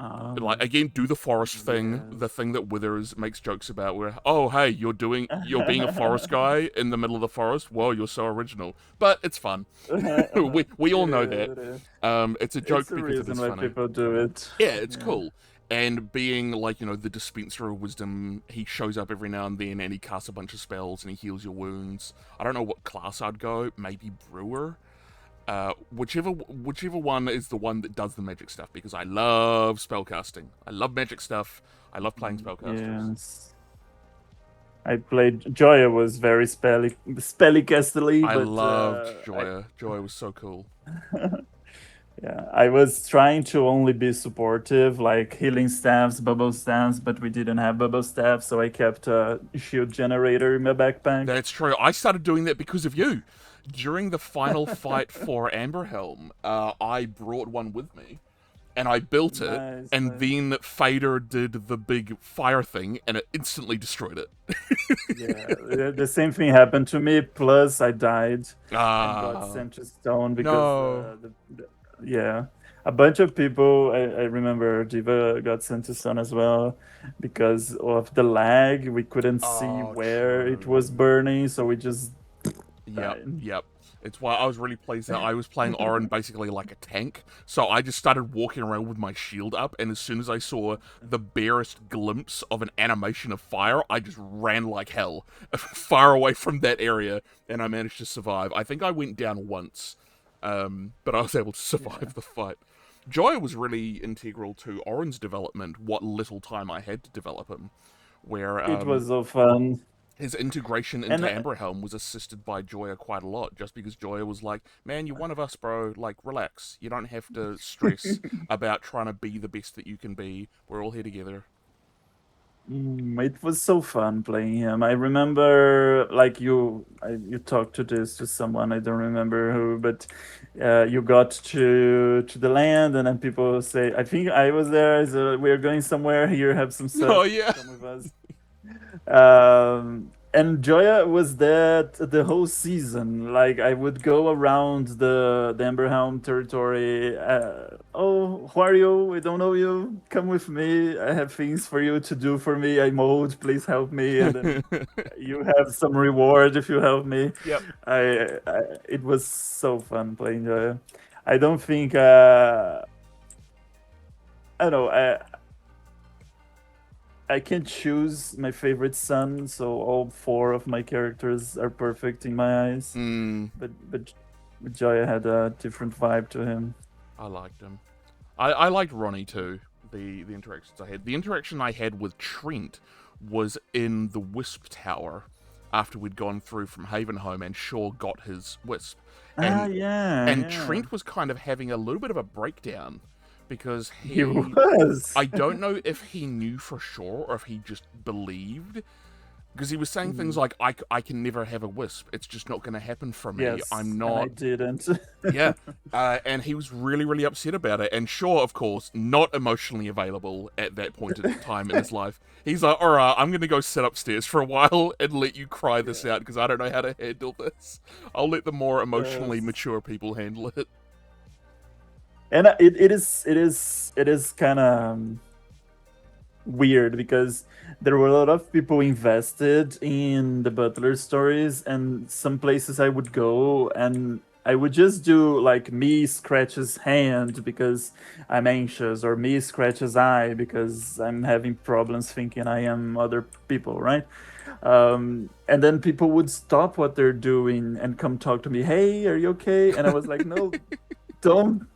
again, do the forest thing, the thing that Withers makes jokes about, where, oh hey, you're being a forest guy in the middle of the forest. Whoa, you're so original, but it's fun. we all know that. It's a joke it's a because it reason is why funny. people do it. Yeah, it's cool. And being like, the dispenser of wisdom, he shows up every now and then and he casts a bunch of spells and he heals your wounds. I don't know what class I'd go, maybe brewer. Whichever one is the one that does the magic stuff, because I love spellcasting. I love magic stuff. I love playing spellcasters. Yes. I played Joya was very spellycastly. I but loved Joya. Joya was so cool. Yeah, I was trying to only be supportive, like healing staffs, bubble staffs, but we didn't have bubble staffs, so I kept a shield generator in my backpack. That's true. I started doing that because of you. During the final fight for Amberhelm, I brought one with me, and I built it, and then Fader did the big fire thing, and it instantly destroyed it. Yeah, the same thing happened to me, plus I died and got sent to stone because yeah, a bunch of people, I remember Diva got sent to stone as well because of the lag. We couldn't see where it was burning, so we just Yep. It's why I was really pleased that I was playing Orin basically like a tank, so I just started walking around with my shield up, and as soon as I saw the barest glimpse of an animation of fire, I just ran like hell, far away from that area, and I managed to survive. I think I went down once, but I was able to survive the fight. Joya was really integral to Orin's development, what little time I had to develop him, where it was so fun. His integration into Amberhelm was assisted by Joya quite a lot, just because Joya was like, man, you're one of us, bro. Like, relax. You don't have to stress about trying to be the best that you can be. We're all here together. It was so fun playing him. I remember, like, you talked to someone, I don't remember who, but you got to the land, and then people say, I think I was there, so we're going somewhere, here, have some stuff. Oh, yeah. Come with us. And Joya was that the whole season. Like, I would go around the Amberhelm territory. Oh, who are you? We don't know you. Come with me. I have things for you to do for me. I'm old. Please help me. And then you have some reward if you help me. Yep. It was so fun playing Joya. I don't think. I don't know. I can't choose my favorite son, so all 4 of my characters are perfect in my eyes. But Joya had a different vibe to him. I liked him. I liked Ronnie too. The interactions I had. The interaction I had with Trent was in the Wisp Tower after we'd gone through from Havenholme and Shaw got his Wisp. And Trent was kind of having a little bit of a breakdown. Because he was. I don't know if he knew for sure or if he just believed. Because he was saying things like, I can never have a wisp. It's just not going to happen for me. Yes, I'm not. I didn't. Yeah. And he was really, really upset about it. And Shaw, of course, not emotionally available at that point in time in his life. He's like, all right, I'm going to go sit upstairs for a while and let you cry this out because I don't know how to handle this. I'll let the more emotionally mature people handle it. And it is kind of weird because there were a lot of people invested in the Butler stories, and some places I would go and I would just do like me scratches hand because I'm anxious, or me scratches eye because I'm having problems thinking I am other people, right? And then people would stop what they're doing and come talk to me. Hey, are you okay? And I was like, no, don't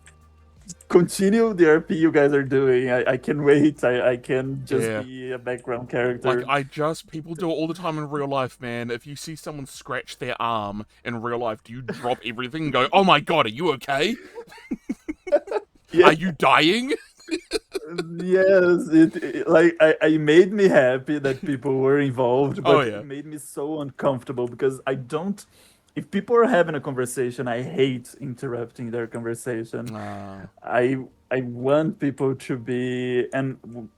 continue the RP you guys are doing. I can wait. I can just Yeah. be a background Like, character. people do it all the time in real life, man. If you see someone scratch their arm in real life, do you drop everything and go, oh my god, are you okay? Yeah. Are you dying? Yes, like I made me happy that people were involved, Oh, but yeah. it made me so uncomfortable because I don't. If people are having a conversation, I hate interrupting their conversation. Uh, I want people to be, and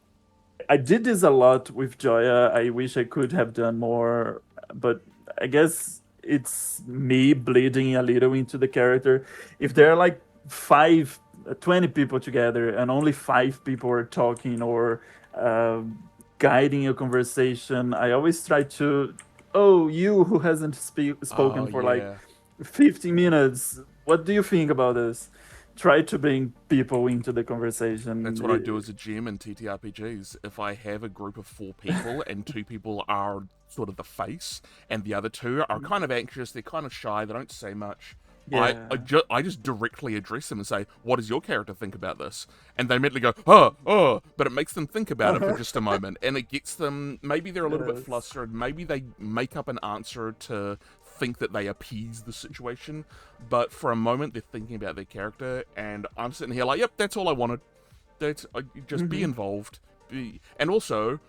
I did this a lot with Joya. I wish I could have done more, but I guess it's me bleeding a little into the character. If there are like 20 people together and only 5 people are talking or uh, guiding a conversation, I always try to, oh, you who hasn't oh, spoken for like yeah. 50 minutes, what do you think about this? Try to bring people into the That's what I do conversation. as a GM in TTRPGs. If I have a group of 4 people and 2 people are sort of the face and the other 2 are kind of anxious, they're kind of shy, they don't say much, Yeah. I just directly address them and say, what does your character think about this? And they immediately go, oh, but it makes them think about it for just a moment, and it gets them, maybe they're a little bit Yes. flustered, maybe they make up an answer to think that they appease the situation, but for a moment they're thinking about their character, and I'm sitting here like, yep, that's all I wanted. That's just be Hmm. involved. And also,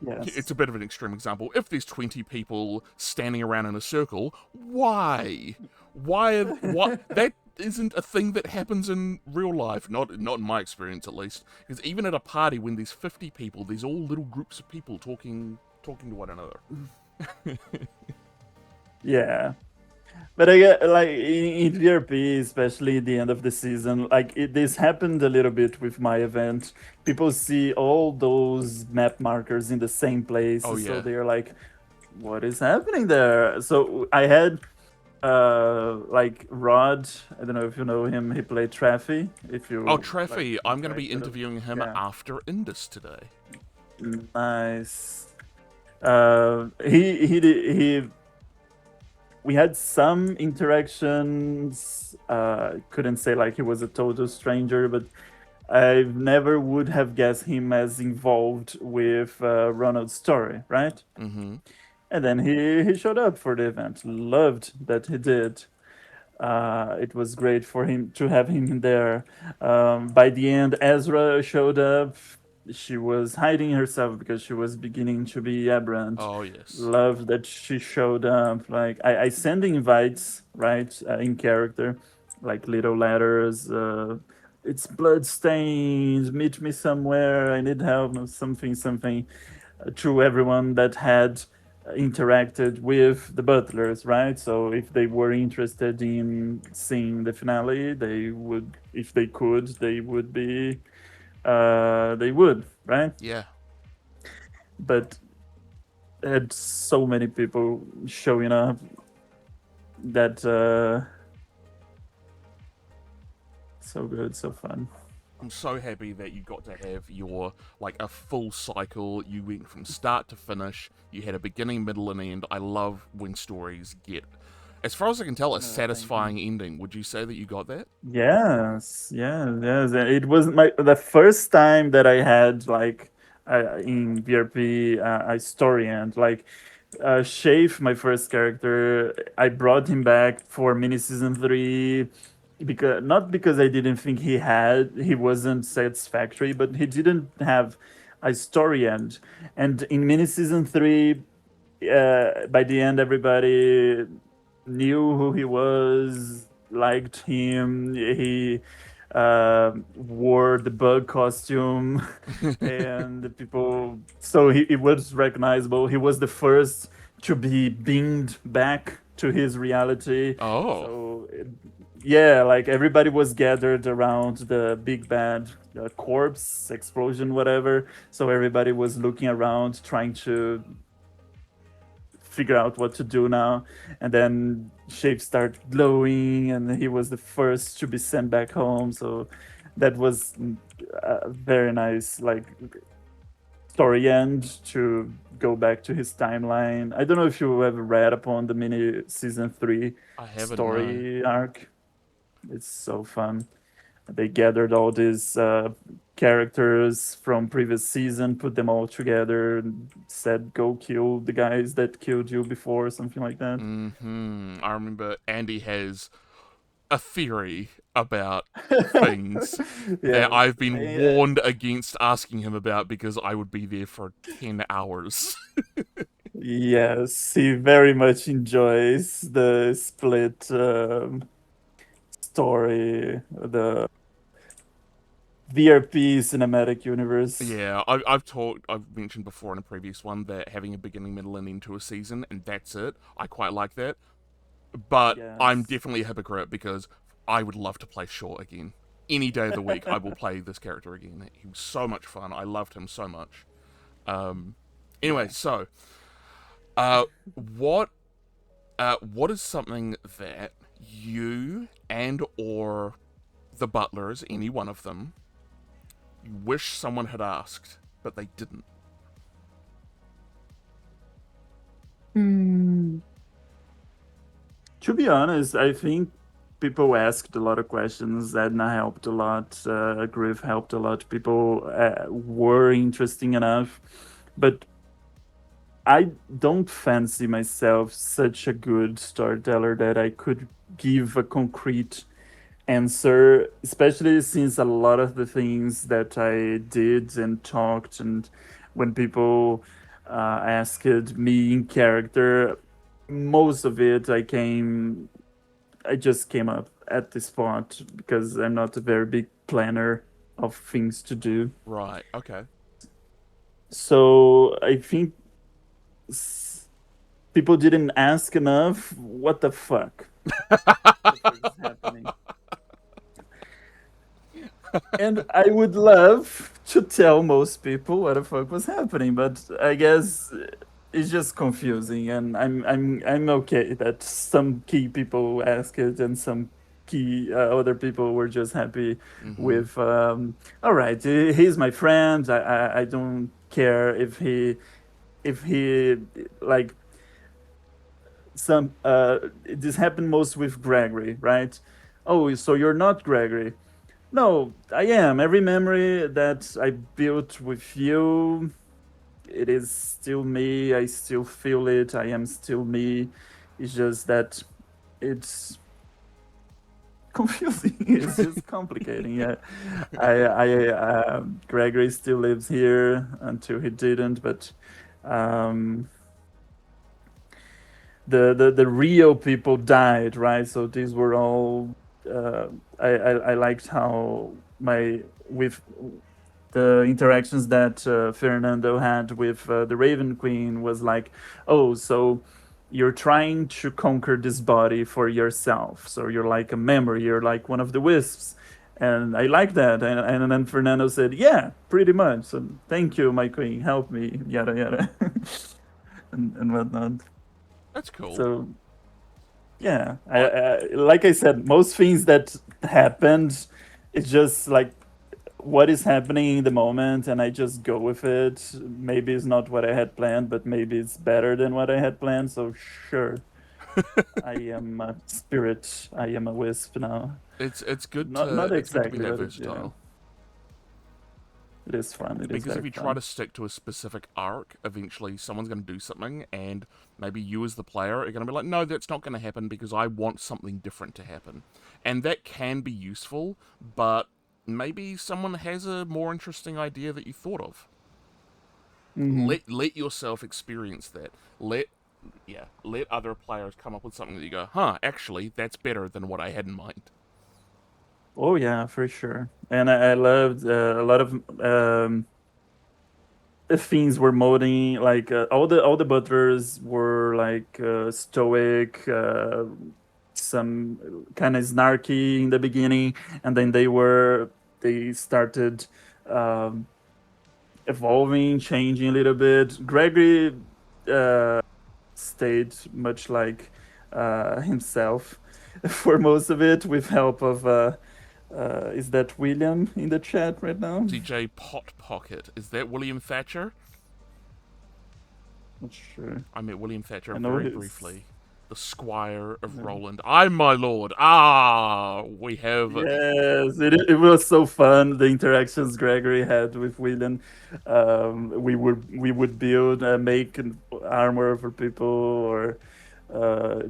it's Yes. a bit of an extreme example. If there's 20 people standing around in a circle, why? What? That isn't a thing that happens in real life. Not in my experience, at least. Because even at a party, when there's 50 people, there's all little groups of people talking to one another. Yeah. But I get like in VRP, especially the end of the season, this happened a little bit with my event. People see all those map markers in the same place, Oh so yeah. they're like, "What is happening there?" So I had like Rod. I don't know if you know him. He played Traffy. If Oh, you like Treffy, I'm going to be interacted, interviewing him yeah, after Indus today. nice. He we had some interactions. Couldn't say like he was a total stranger, but I never would have guessed him as involved with Ronald's story, right? Mm-hmm. And then he showed up for the event. Loved that he did. It was great for him to have him there. By the end, Ezra showed up. She was hiding herself because she was beginning to be aberrant. Oh yes. Love that she showed up. Like I send invites, right, in character, like little letters. It's blood stains. Meet me somewhere. I need help. Something to everyone that had interacted with the Butlers, right? So if they were interested in seeing the finale, they would, if they could, they would be, they would, right? Yeah. But had so many people showing up that so good, so fun. I'm so happy that you got to have your like a full cycle. You went from start to finish. You had a beginning, middle, and end. I love when stories get, as far as I can tell, a Thank you. satisfying ending. Would you say that you got that? Yes, yes. It was my the first time that I had like in VRP a story end. Like Shafe, my first character, I brought him back for mini season 3 because not because I didn't think he wasn't satisfactory, but he didn't have a story end. And in mini season 3, by the end, everybody knew who he was, liked him. He wore the bug costume, and the people. So he was recognizable. He was the first to be beamed back to his reality. Oh, So yeah, like everybody was gathered around the big bad corpse explosion, whatever. So everybody was looking around, trying to figure out what to do now. And then shape started glowing, and he was the first to be sent back home. So that was a very nice, like, story end to go back to his timeline. I don't know if you ever read upon the mini season 3 I haven't, no. story arc. It's so fun. They gathered all these characters from previous season, put them all together, and said, "Go kill the guys that killed you before," something like that. I remember Andy has a theory about things that Yes. I've been warned against asking him about because I would be there for 10 hours. Yes, he very much enjoys the split story, the VRP cinematic universe. Yeah, I've mentioned before in a previous one that having a beginning, middle, and end to a season, and that's it. I quite like that. But I'm Yes. definitely a hypocrite because I would love to play Shaw again. Any day of the week, I will play this character again. He was so much fun. I loved him so much. Anyway, so, uh, what, what is something that you and or the butlers, any one of them, wish someone had asked, but they didn't? To be honest, I think people asked a lot of questions. Edna helped a lot. Griff helped a lot. People were interesting enough, but I don't fancy myself such a good storyteller that I could give a concrete answer, especially since a lot of the things that I did and talked, and when people asked me in character, most of it I just came up at the spot because I'm not a very big planner of things to do. Right, okay. So I think people didn't ask enough. What the fuck? What the fuck is happening? And I would love to tell most people what the fuck was happening, but I guess it's just confusing, and I'm okay that some key people ask it and some key other people were just happy with. All right, he's my friend. I don't care if he like some. This happened most with Gregory, right? Oh, so you're not Gregory. No, I am. Every memory that I built with you, it is still me. I still feel it. I am still me. It's just that it's confusing. It's just complicating. Yeah, Gregory still lives here until he didn't, but um, the real people died, right? So these were all. I liked how my with the interactions that Fernando had with the Raven Queen was like, oh, so you're trying to conquer this body for yourself. So you're like a memory. You're like one of the wisps. And I like that. And then Fernando said, yeah, pretty much. So thank you, my queen. Help me, yada, yada, and whatnot. That's cool. So yeah, like I said, most things that happened, it's just like what is happening in the moment, and I just go with it. Maybe it's not what I had planned, but maybe it's better than what I had planned. So sure, I am a spirit. I am a wisp now. It's Not good to be exactly, that but versatile. it is fun. It is Because very if you try fun. to stick to a specific arc, eventually someone's going to do something, and maybe you as the player are going to be like, no, that's not going to happen because I want something different to happen. And that can be useful, but maybe someone has a more interesting idea that you thought of. Hmm. Let yourself experience that. Let other players come up with something that you go, huh, actually, that's better than what I had in mind. Oh yeah, for sure. And I loved a lot of things were molding. Like all the butlers were like stoic, some kind of snarky in the beginning, and then they started evolving, changing a little bit. Gregory stayed much like himself for most of it, with help of is that William in the chat right now? DJ Pot Pocket. Is that William Thatcher? Not sure. I met William Thatcher I know very his. briefly. The Squire of Yeah. Roland. I'm my lord. Ah, we have. Yes, it was so fun. The interactions Gregory had with William. We would build, make an armor for people, or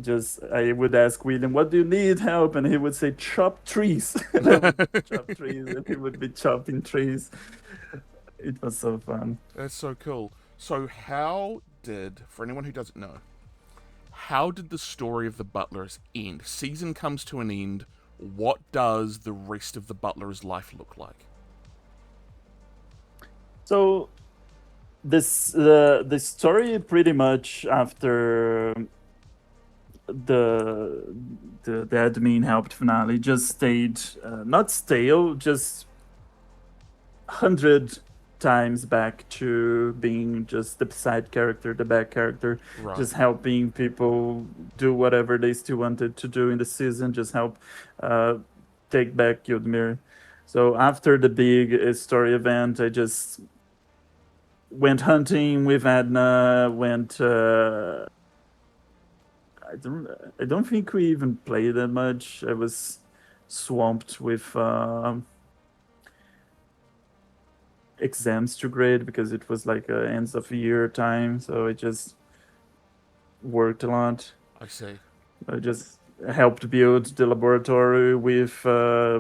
just I would ask William, "What do you need help?" And he would say, "Chop trees." And I would chop trees, and he would be chopping trees. It was so fun. That's so cool. So, how did, for anyone who doesn't know, how did the story of the Butlers end? Season comes to an end. What does the rest of the Butlers' life look like? So the story pretty much after the the admin helped finale just stayed not stale, just 100 times back to being just the side character, the back character, Right. just helping people do whatever they still wanted to do in the season, just help take back Yudmir. So after the big story event, I just went hunting with Adna. I don't think we even played that much. I was swamped with exams to grade because it was like a ends of year time. So I just worked a lot. I see. I just helped build the laboratory with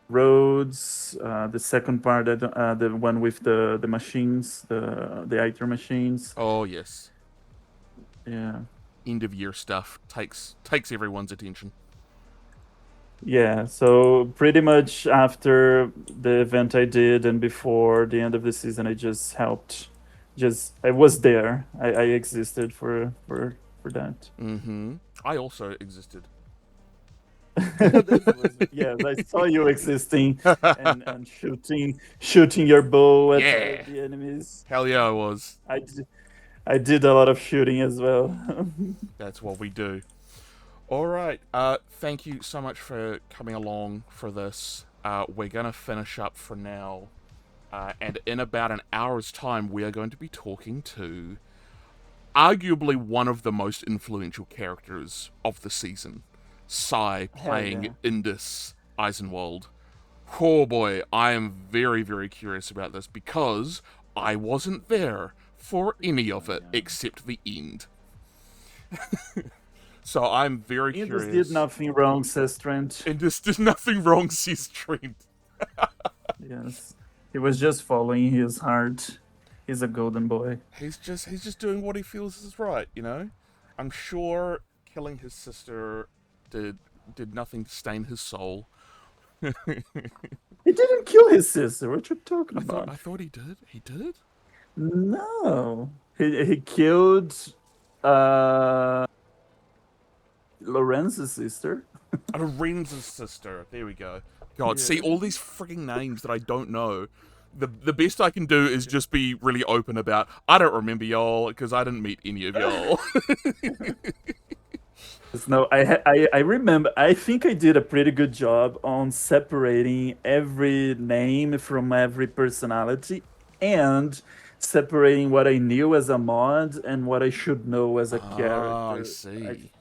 roads. The second part, the one with the machines, the ITER machines. Oh, yes. Yeah. End of year stuff takes everyone's attention. Yeah, so pretty much after the event I did and before the end of the season, I just helped. I was there. I existed for that. Mm-hmm. I also existed. Yes, I saw you existing and shooting your bow at Yeah. the enemies. Hell yeah, I was. I did a lot of shooting as well. That's what we do. All right. Thank you so much for coming along for this. We're going to finish up for now. And in about an hour's time, we are going to be talking to arguably one of the most influential characters of the season, Sai playing yeah. Indus Eisenwald. Oh boy, I am very, very curious about this because I wasn't there for any of it except the end. So I'm very Indus curious. did nothing wrong, says Trent. Indus did nothing wrong, says Trent. Yes, he was just following his heart. He's a golden boy. He's just doing what he feels is right, you know? I'm sure killing his sister did nothing to stain his soul. He didn't kill his sister. What you talking about? I thought he did. He did? No, he killed Lorenz's sister. Lorenzo's sister. There we go. God, see Yeah. all these freaking names that I don't know. The best I can do is just be really open about. I don't remember y'all because I didn't meet any of y'all. No, I remember. I think I did a pretty good job on separating every name from every personality, and separating what I knew as a mod and what I should know as a character. I see.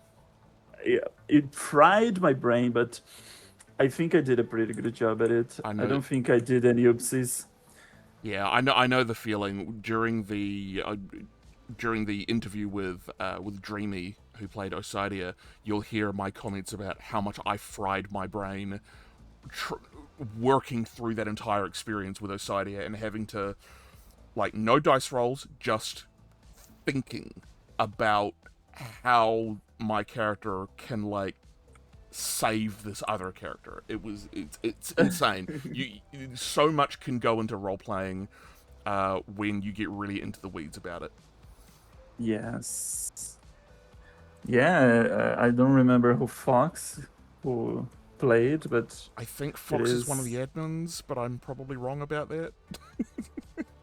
It fried my brain, but I think I did a pretty good job at it. I I know. don't think I did any oopsies. Yeah, I know the feeling during the interview with Dreamy, who played Osidia. You'll hear my comments about how much I fried my brain working through that entire experience with Osidia and having to, like, no dice rolls, just thinking about how my character can, like, save this other character. It's insane. So much can go into role playing when you get really into the weeds about it. Yes. Yeah, I don't remember who played, but I think Fox is one of the admins, but I'm probably wrong about that.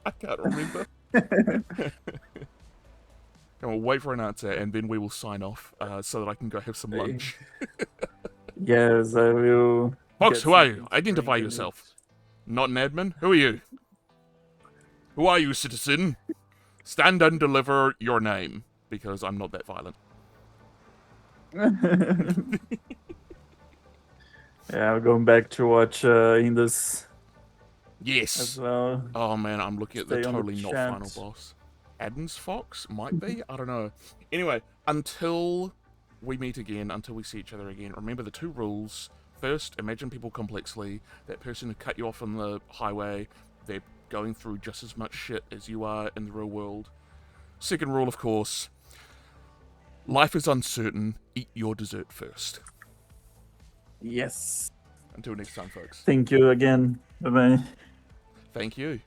I can't remember. And we'll wait for an answer, and then we will sign off so that I can go have some lunch. Yes, I will. Fox, get who are you? something to Identify drink and yourself. Not an admin? Who are you? Who are you, citizen? Stand and deliver your name, because I'm not that violent. eat. Yeah, I'm going back to watch Indus Yes. as well. Oh man, I'm looking at the Stay on the totally not chat. final boss. Adam's Fox? Might be? I don't know. Anyway, until we meet again, until we see each other again, remember the 2 rules. First, imagine people complexly. That person who cut you off on the highway, they're going through just as much shit as you are in the real world. Second rule, of course, life is uncertain. Eat your dessert first. Yes. Until next time, folks. Thank you again. Bye bye. Thank you.